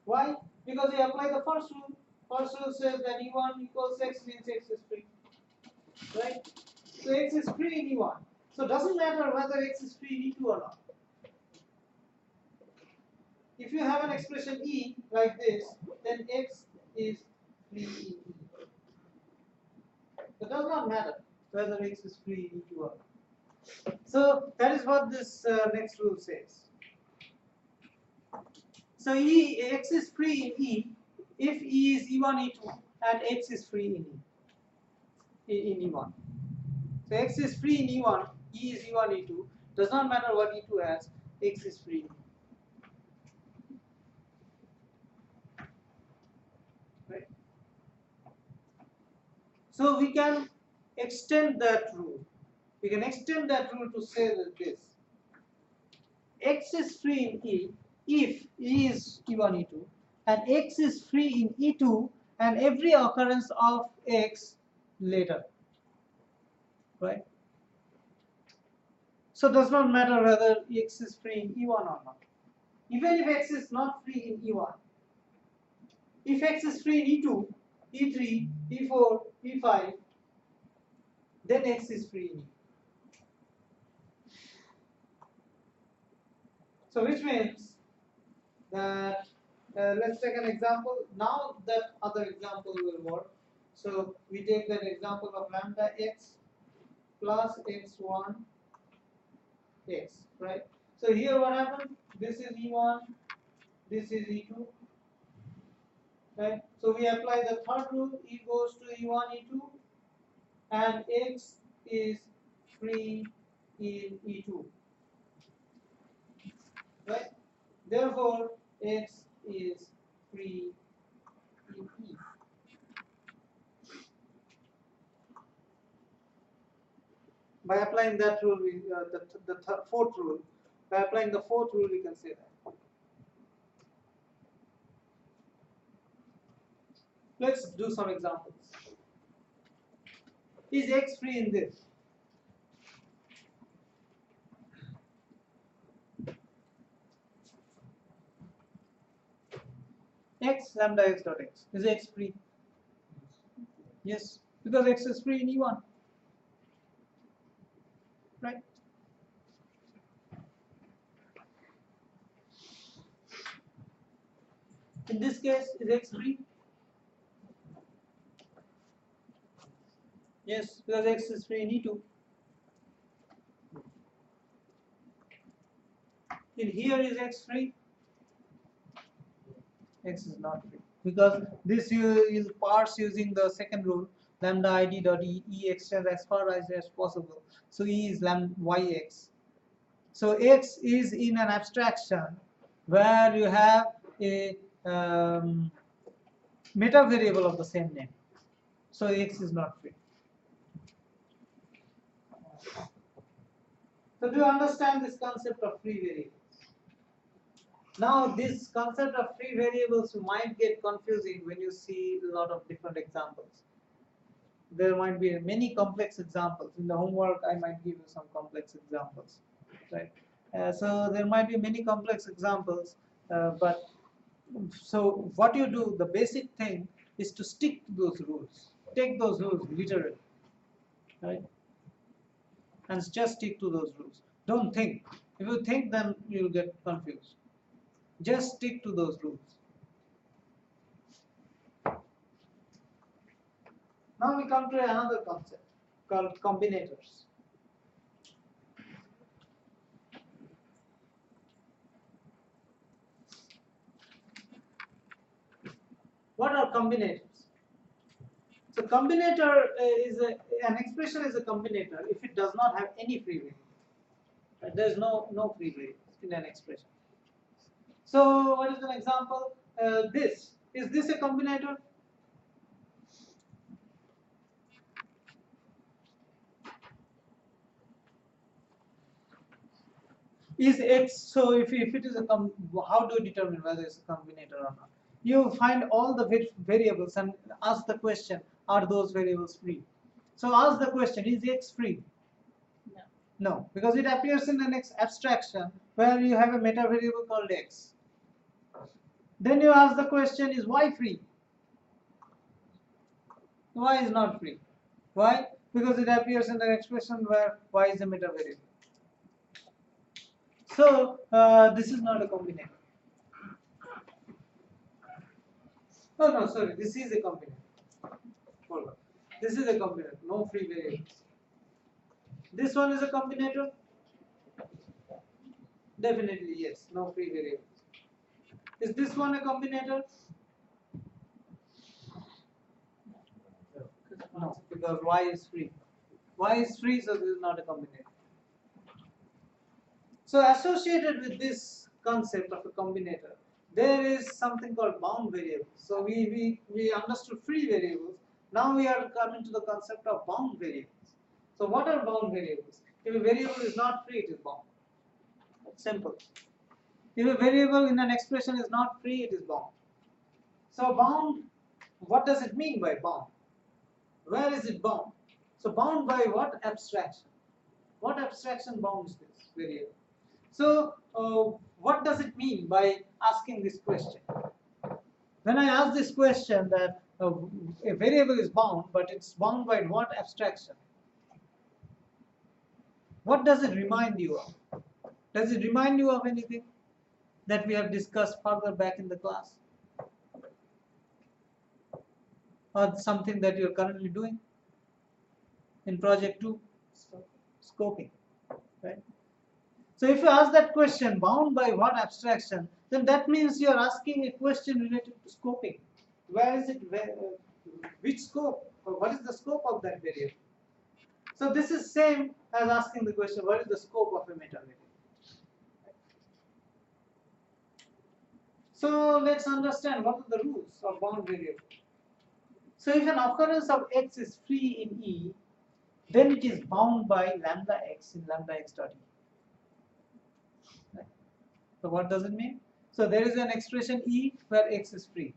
Why? Because you apply the first rule. First rule says that E1 equals x means x is free. Right? So x is free in E1. So it doesn't matter whether x is free in E2 or not. If you have an expression E like this, then x is free in E. It does not matter whether x is free in E2 or not. So that is what this next rule says. So x is free in E if E is E1, E2 and x is free in E1. So x is free in E1, E is E1, E2. Does not matter what E2 has, x is free in E. Right? So we can extend that rule. We can extend that rule to say that this. X is free in E if E is E1, E2 and x is free in E2 and every occurrence of x later. Right? So it does not matter whether x is free in E1 or not. Even if x is not free in E1, if x is free in E2, E3, E4, E5, then x is free in E. So which means that let's take an example. Now that other example will work. So we take that example of lambda x plus x1 x, right? So here what happened? This is E1, this is E2, right? So we apply the third rule, E goes to E1, E2, and x is free in E2, right? Therefore, x is free in E. By applying that rule, we, the fourth rule, by applying the fourth rule, we can say that. Let's do some examples. Is x free in this? X lambda x dot x. Is x free? Yes, because x is free in E1. Right? In this case, is x free? Yes, because x is free in E2. In here is x free? X is not free. Because this you will parse using the second rule, lambda id dot e extends as far as possible. So E is lambda yx. So x is in an abstraction where you have a meta variable of the same name. So x is not free. So do you understand this concept of free variables? Now this concept of free variables might get confusing when you see a lot of different examples. There might be many complex examples. In the homework I might give you some complex examples, right? So there might be many complex examples, but so what you do, the basic thing is to stick to those rules. Take those rules literally, right? And just stick to those rules. Don't think. If you think, then you'll get confused. Just stick to those rules. Now we come to another concept called combinators. What are combinators? So combinator is an expression is a combinator if it does not have any free variable. Right? There is no free variable in an expression. So what is an example? This is this a combinator? Is x, so if it is a how do you determine whether it's a combinator or not? You find all the variables and ask the question, are those variables free? So ask the question, is x free? No, because it appears in the next abstraction where you have a meta variable called x. Then you ask the question, is y free? Y is not free. Why? Because it appears in the expression where y is a meta variable. So this is not a combinator. Oh no, sorry, this is a combinator. Hold on. This is a combinator, no free variables. This one is a combinator? Definitely yes, no free variables. Is this one a combinator? No, because y is free. Y is free, so this is not a combinator. So associated with this concept of a combinator, there is something called bound variables. So we understood free variables. Now we are coming to the concept of bound variables. So what are bound variables? If a variable is not free, it is bound. It's simple. If a variable in an expression is not free, it is bound. So bound, what does it mean by bound? Where is it bound? So bound by what abstraction? What abstraction bounds this variable? So what does it mean by asking this question? When I ask this question that a variable is bound, but it's bound by what abstraction? What does it remind you of? Does it remind you of anything that we have discussed further back in the class? Or something that you're currently doing in project 2? Scoping, right? So if you ask that question, bound by what abstraction, then that means you are asking a question related to scoping. Where is it, which scope, or what is the scope of that variable? So this is same as asking the question, what is the scope of a meta variable? So let's understand what are the rules of bound variable. So if an occurrence of x is free in E, then it is bound by lambda x in lambda x dot E. Right? So what does it mean? So there is an expression E where x is free,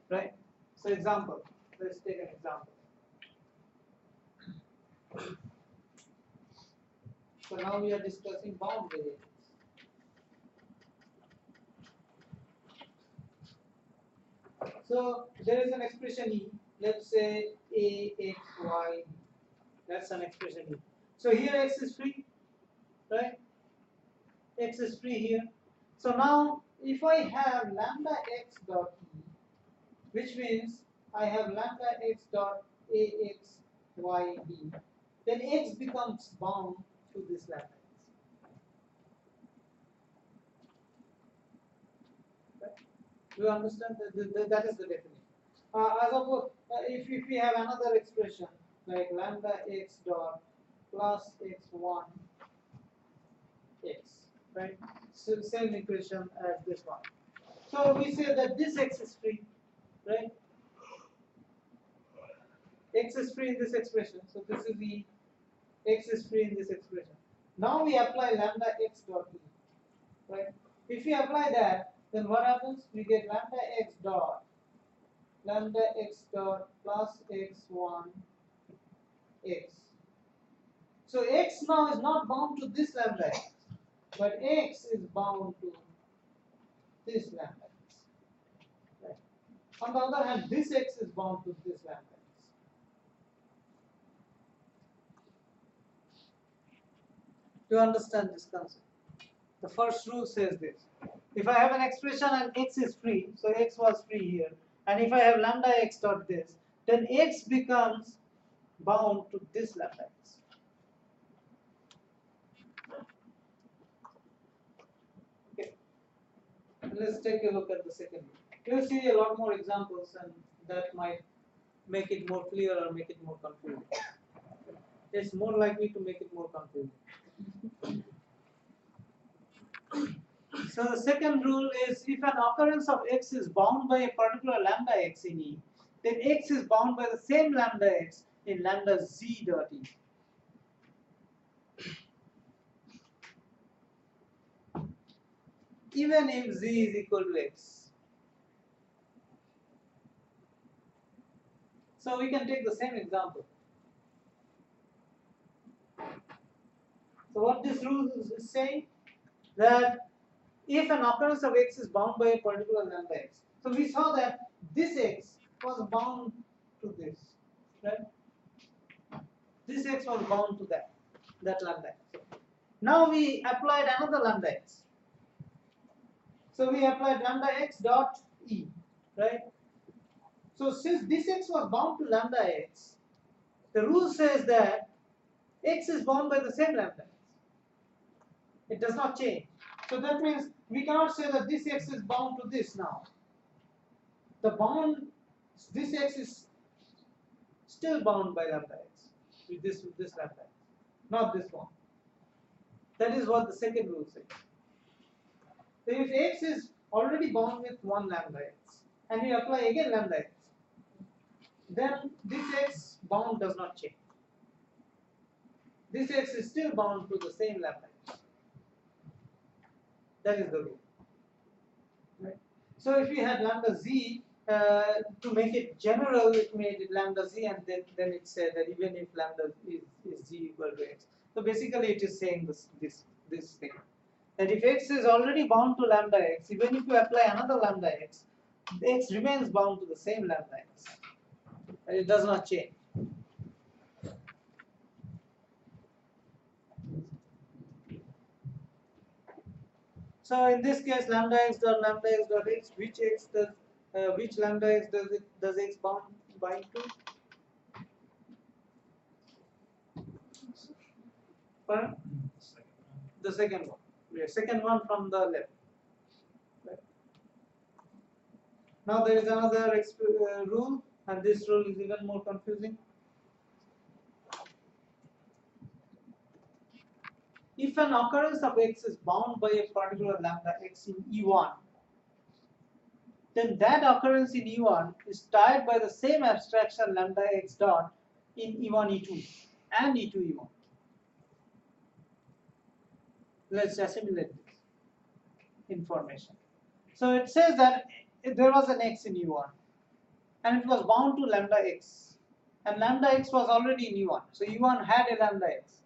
right? So example, let's take an example. So now we are discussing bound variables. So there is an expression E, let's say a x y, that's an expression E. So here x is free, right? X is free here. So now if I have lambda x dot E, which means I have lambda x dot ax y b, then x becomes bound to this lambda x. Right? Do you understand? That is the definition. As of if we have another expression like lambda x dot plus x1 x, right? So same equation as this one. So we say that this x is free, right? X is free in this expression, so this is the x is free in this expression. Now we apply lambda x dot e, right? If we apply that, then what happens? We get lambda x dot plus x1 x. So x now is not bound to this lambda x, but x is bound to this lambda x. Right? On the other hand, this x is bound to this lambda x. Do you understand this concept? The first rule says this. If I have an expression and x is free, so x was free here, and if I have lambda x dot this, then x becomes bound to this lambda x. Okay. Let's take a look at the second rule. You'll see a lot more examples, and that might make it more clear or make it more confusing. It's more likely to make it more confusing. So the second rule is if an occurrence of x is bound by a particular lambda x in E, then x is bound by the same lambda x in lambda z dot E. Even if z is equal to x. So we can take the same example. So what this rule is saying, that if an occurrence of x is bound by a particular lambda x, so we saw that this x was bound to this, right? This x was bound to that lambda x. Now we applied another lambda x. So we applied lambda x dot e, right? So since this x was bound to lambda x, the rule says that x is bound by the same lambda x. It does not change. So that means we cannot say that this x is bound to this now. The bound, this x is still bound by lambda x with this lambda x, not this one. That is what the second rule says. So if x is already bound with one lambda x and we apply again lambda x, then this x bound does not change. This x is still bound to the same lambda x. That is the rule. Right? So if we had lambda z, to make it general, it made it lambda z, and then it said that even if lambda is z equal to x. So basically it is saying this thing. That if x is already bound to lambda x, even if you apply another lambda x, the x remains bound to the same lambda x. And it does not change. So in this case, lambda x dot x, which lambda x does x bind to? Pardon? The second one. Yeah, second one from the left. Right. Now there is another rule, and this rule is even more confusing. If an occurrence of x is bound by a particular lambda x in E1, then that occurrence in E1 is tied by the same abstraction lambda x dot in E1 E2 and E2 E1. Let's assimilate this information. So it says that there was an x in E1 and it was bound to lambda x, and lambda x was already in E1, so E1 had a lambda x,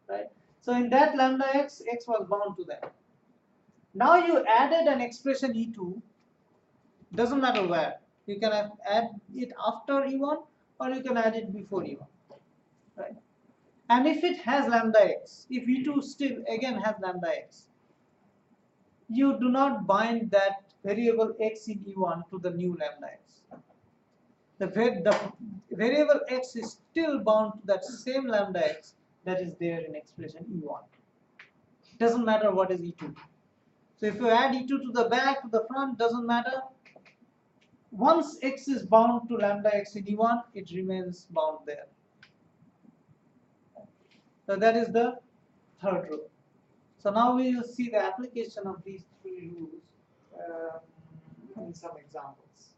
right? So in that lambda x, x was bound to that. Now you added an expression E2, doesn't matter where. You can add it after E1 or you can add it before E1, right? And if it has lambda x, if E2 still again has lambda x, you do not bind that variable x in E1 to the new lambda x. The variable x is still bound to that same lambda x that is there in expression E1. Doesn't matter what is E2. So if you add E2 to the back, to the front, doesn't matter. Once x is bound to lambda x in E1, it remains bound there. So that is the third rule. So now we will see the application of these three rules in some examples.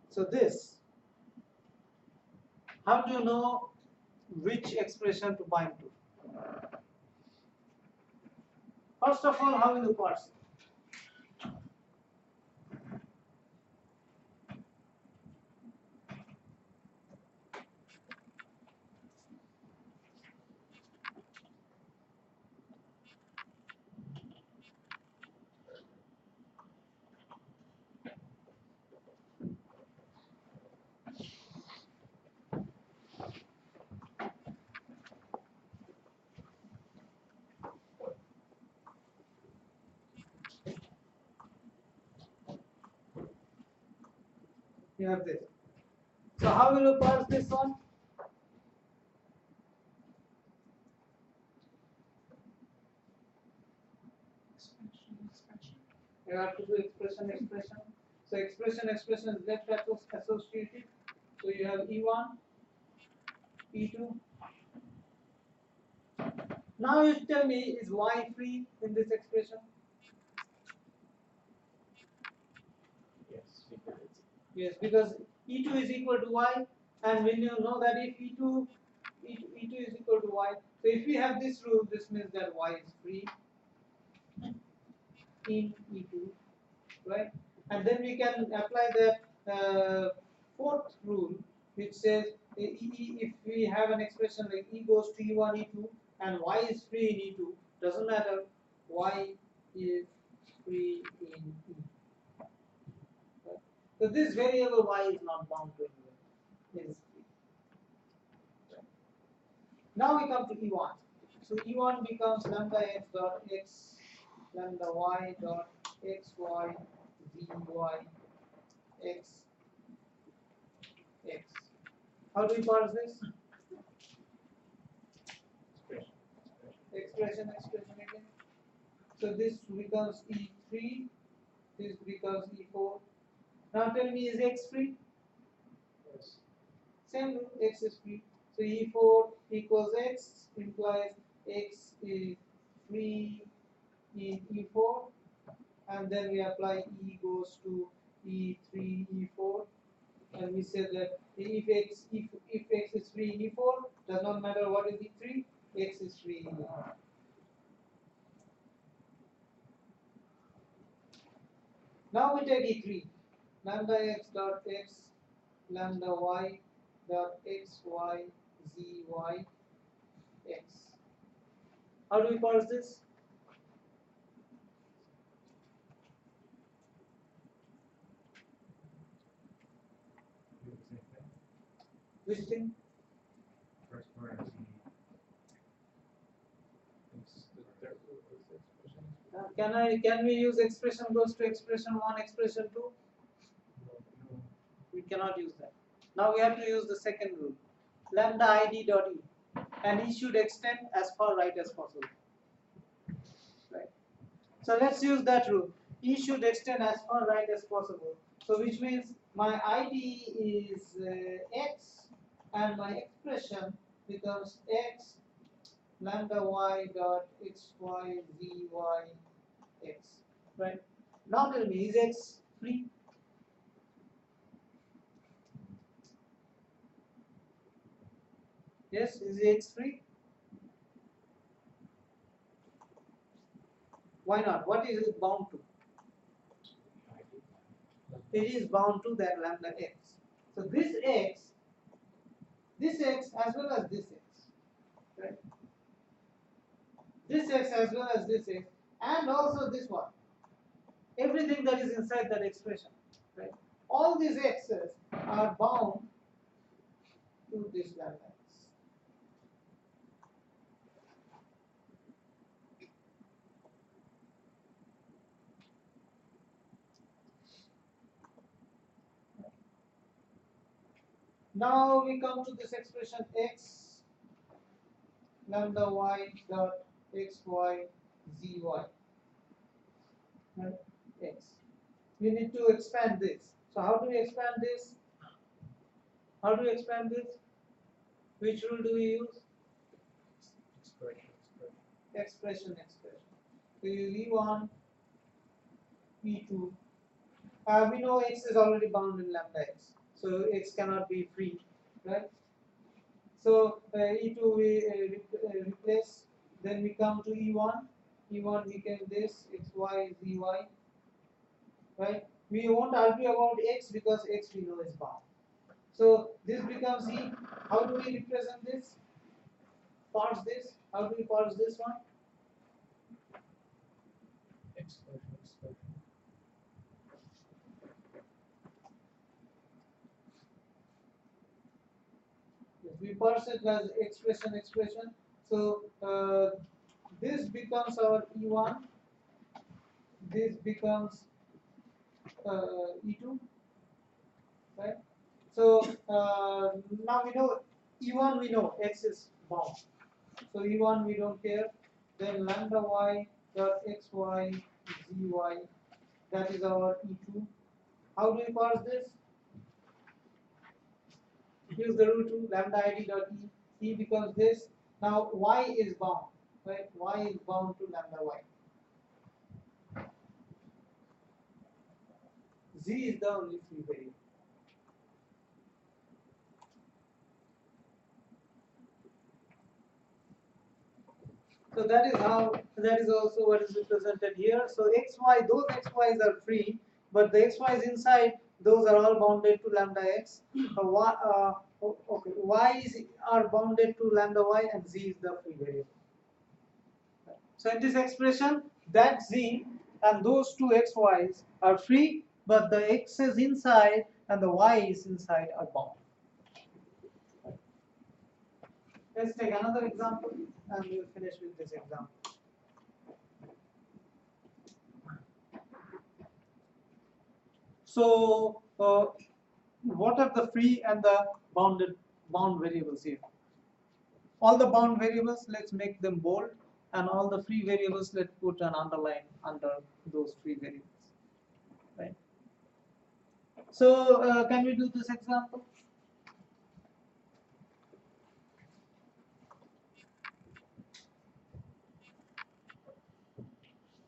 So this, how do you know which expression to bind to? First of all, how will you parse it? You have this. So how will you parse this one? You have to do expression. So expression is left associated. So you have E1, E2. Now you tell me, is Y free in this expression? Yes, because E2 is equal to Y, and when you know that if E2 is equal to Y, so if we have this rule, this means that Y is free in E2, right? And then we can apply the fourth rule, which says If we have an expression like E goes to E1, E2, and Y is free in E2, doesn't matter, Y is free in E. Right? So this variable Y is not bound to anywhere, it is free. Right? Now we come to E1. So E1 becomes lambda x dot x, lambda y dot x y, z y, x, x. How do we parse this? Expression again. So this becomes E3, this becomes E4. Now tell me, is x free? Yes. Same rule, x is free. So E4 equals x implies x is free in E4, and then we apply E goes to E3, E4, and we say that if x is free in E4, does not matter what is E3, x is free in E4. Now we take E3, lambda x dot x, lambda y dot x y z y x. How do we parse this? Do the same thing. Which thing? First part is Can we use expression goes to expression 1, expression 2? We cannot use that. Now we have to use the second rule, lambda id dot e, and e should extend as far right as possible. Right. So let's use that rule. E should extend as far right as possible. So which means my id is x, and my expression becomes x lambda y dot x y z y x. Right. Now tell me, is x free? Yes, is x free? Why not? What is it bound to? It is bound to that lambda x. So this x as well as this x, right? This x as well as this x, and also this one. Everything that is inside that expression, right? All these x's are bound to this lambda x. Now we come to this expression x lambda y dot x y z y, right? X. We need to expand this. So how do we expand this? How do we expand this? Which rule do we use? Expression. So you use E1, E2. We know x is already bound in lambda x, so x cannot be free, right? So E2 we replace. Then we come to E1. E1 became this x y z y, right? We won't argue about x because x we know is bound. So this becomes E. How do we represent this? Parse this. How do we parse this one? expression. Yes, we parse it as expression. So this becomes our E1. This becomes E2, right? So now we know E1, we know x is bound. So E1 we don't care. Then lambda y dot x y z y, that is our E2. How do we parse this? Use the rule 2, lambda id dot e. E becomes this. Now y is bound, right? Y is bound to lambda y. Z is the only free variable. So that is also what is represented here. So xy, those xy's are free, but the xy's inside, those are all bounded to lambda x. Okay, y are bounded to lambda y and z is the free variable. So in this expression, that z and those two xy's are free, but the x is inside and the y is inside are bound. Let's take another example and we'll finish with this example. So, what are the free and the bound variables here? All the bound variables, let's make them bold, and all the free variables, let's put an underline under those free variables. Right. So, can we do this example?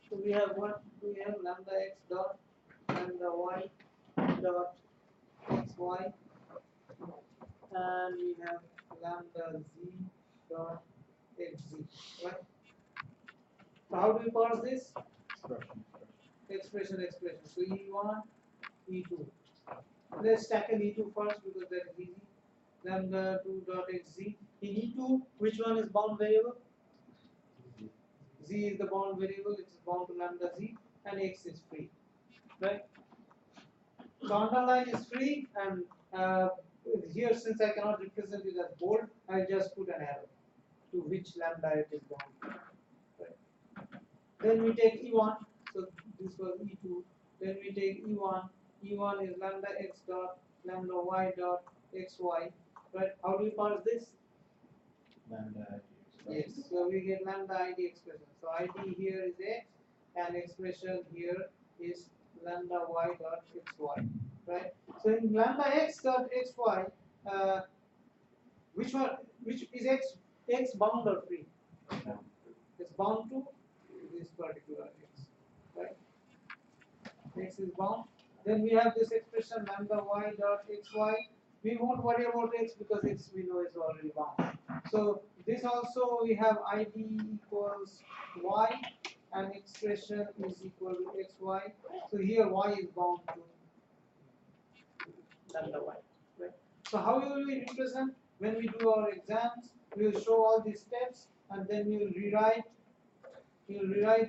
So we have what? We have lambda x dot lambda y dot xy, and we have lambda z dot xz. Right? So how do we parse this? Expression. So E1, E2. Let's tackle E2 first because that is easy. Lambda 2 dot xz. In E2, which one is bound variable? Z is the bound variable, it is bound to lambda z, and x is free. Right? So underline is free, and here, since I cannot represent it as bold, I just put an arrow to which lambda it is bound. Right? Then we take E1, so this was E2. Then we take E1. E1 is lambda x dot lambda y dot xy. Right? How do we parse this? Lambda. Yes. So we get lambda ID expression. So ID here is x, and expression here is lambda y dot xy. Right? So in lambda x dot xy, which is x bound or free? It's bound to this particular x. Right? X is bound. Then we have this expression lambda y dot xy. We won't worry about x because x we know is already bound. So this also we have ID equals y and expression is equal to xy. So here y is bound to lambda y. Right? So how will we represent when we do our exams? We will show all these steps and then we will rewrite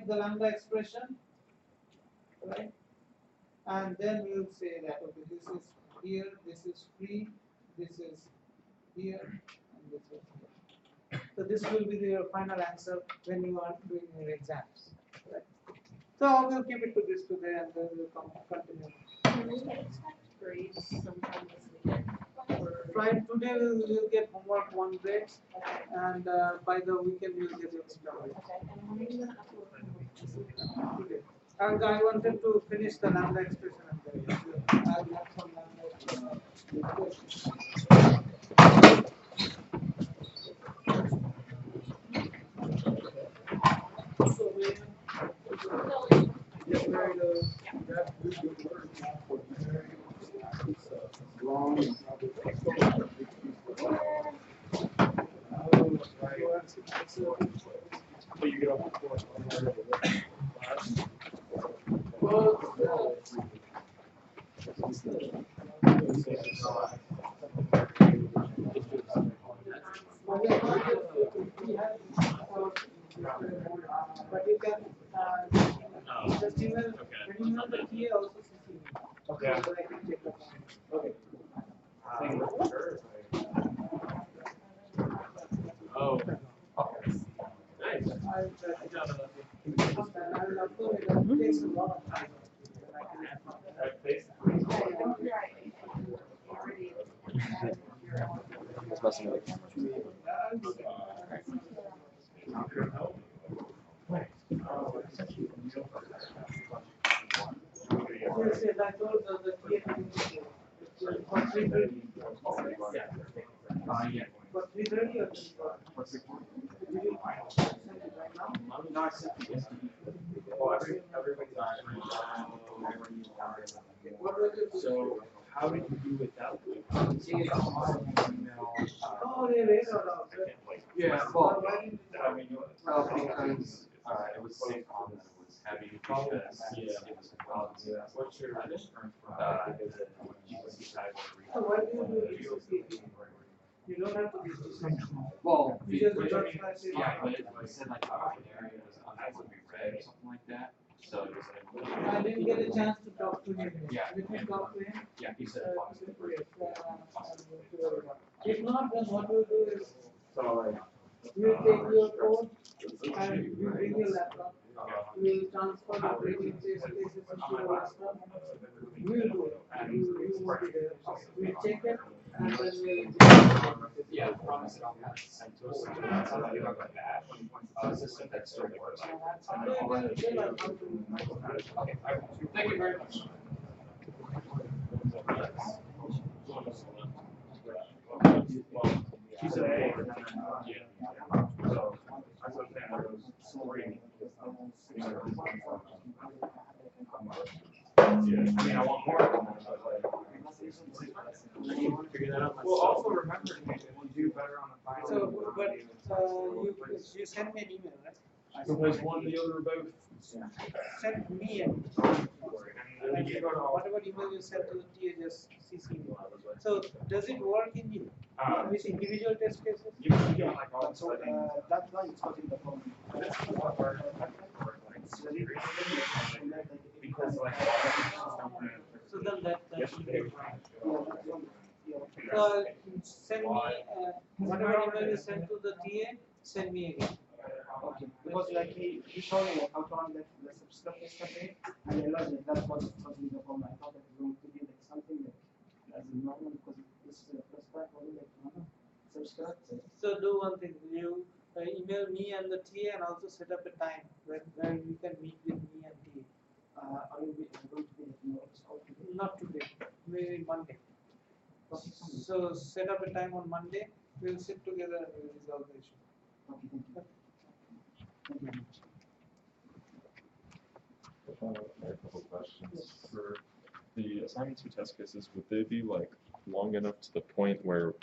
the lambda expression. Right? And then we will say that okay, this is here, this is free, this is here, and this is here. So this will be your final answer when you are doing your exams. Right? So we'll keep it to this today, and then we'll continue. Can we expect grades sometime this week? Right, today we'll get homework 1 grade, and by the weekend we'll get extra grades. Okay, and when are you gonna upload homework this week? Today. And I wanted to finish the lambda expression and then I'll have some lambda expression. So we get married So you get off the floor. but you can just email when you know the TA also CC me. Okay. So I can check the Okay. Oh. Nice. I'll upload it. It takes a lot of time. It's messing with it. Yes, yes, I told the TA for 3:30. For 3:30 or 3:40? Did you send it right now? No, I sent the STD. Oh, everybody's What was it? So, how did you do without it? Oh, they read it out. Yeah, well, Why didn't you- I mean, well, because it was safe on that it was heavy because it was compiled. What's your GCC side So why do you do it? You don't have to be dysfunctional. Well, Because we- the first class is- yeah, but it said like the area was unable to be read or something like that, so it was. I didn't get a chance to talk to him. Yeah. Let me talk to him. Yeah, he said. If not, then what we'll do is, you take your phone and you bring your laptop. We'll transfer the grading spaces into your laptop. We'll do it. You won't be there. We'll check it and then we'll. Yeah, promise it on that. System that still works. Okay, thank you very much. She said, hey, yeah. So, I thought that was great. Yeah, I mean, I want more. Well, also remember, we'll do better on the final. So, but, you sent me an email, right? Because one, the other, both. Send me an and whatever email you sent to the TA, just CC me. So, does it work in you, with individual test cases? So, that's why it's not in the phone. Because like. So then that should be fine. Yeah. Send me, whatever email you send to the TA, send me again. Okay, because like he showed me like how to run the subscript yesterday, and I realized that that's what's causing the problem. I thought it was going to be like something like as normal because this is the first time for me like subscribe. So do one thing, you email me and the TA and also set up a time where you can meet with me and TA. I will be going to be like Not today, maybe Monday. So set up a time on Monday, we'll sit together and we'll resolve the issue. Okay, thank you. Thank you very much. I have a couple questions. For the assignments or test cases, would they be like long enough to the point where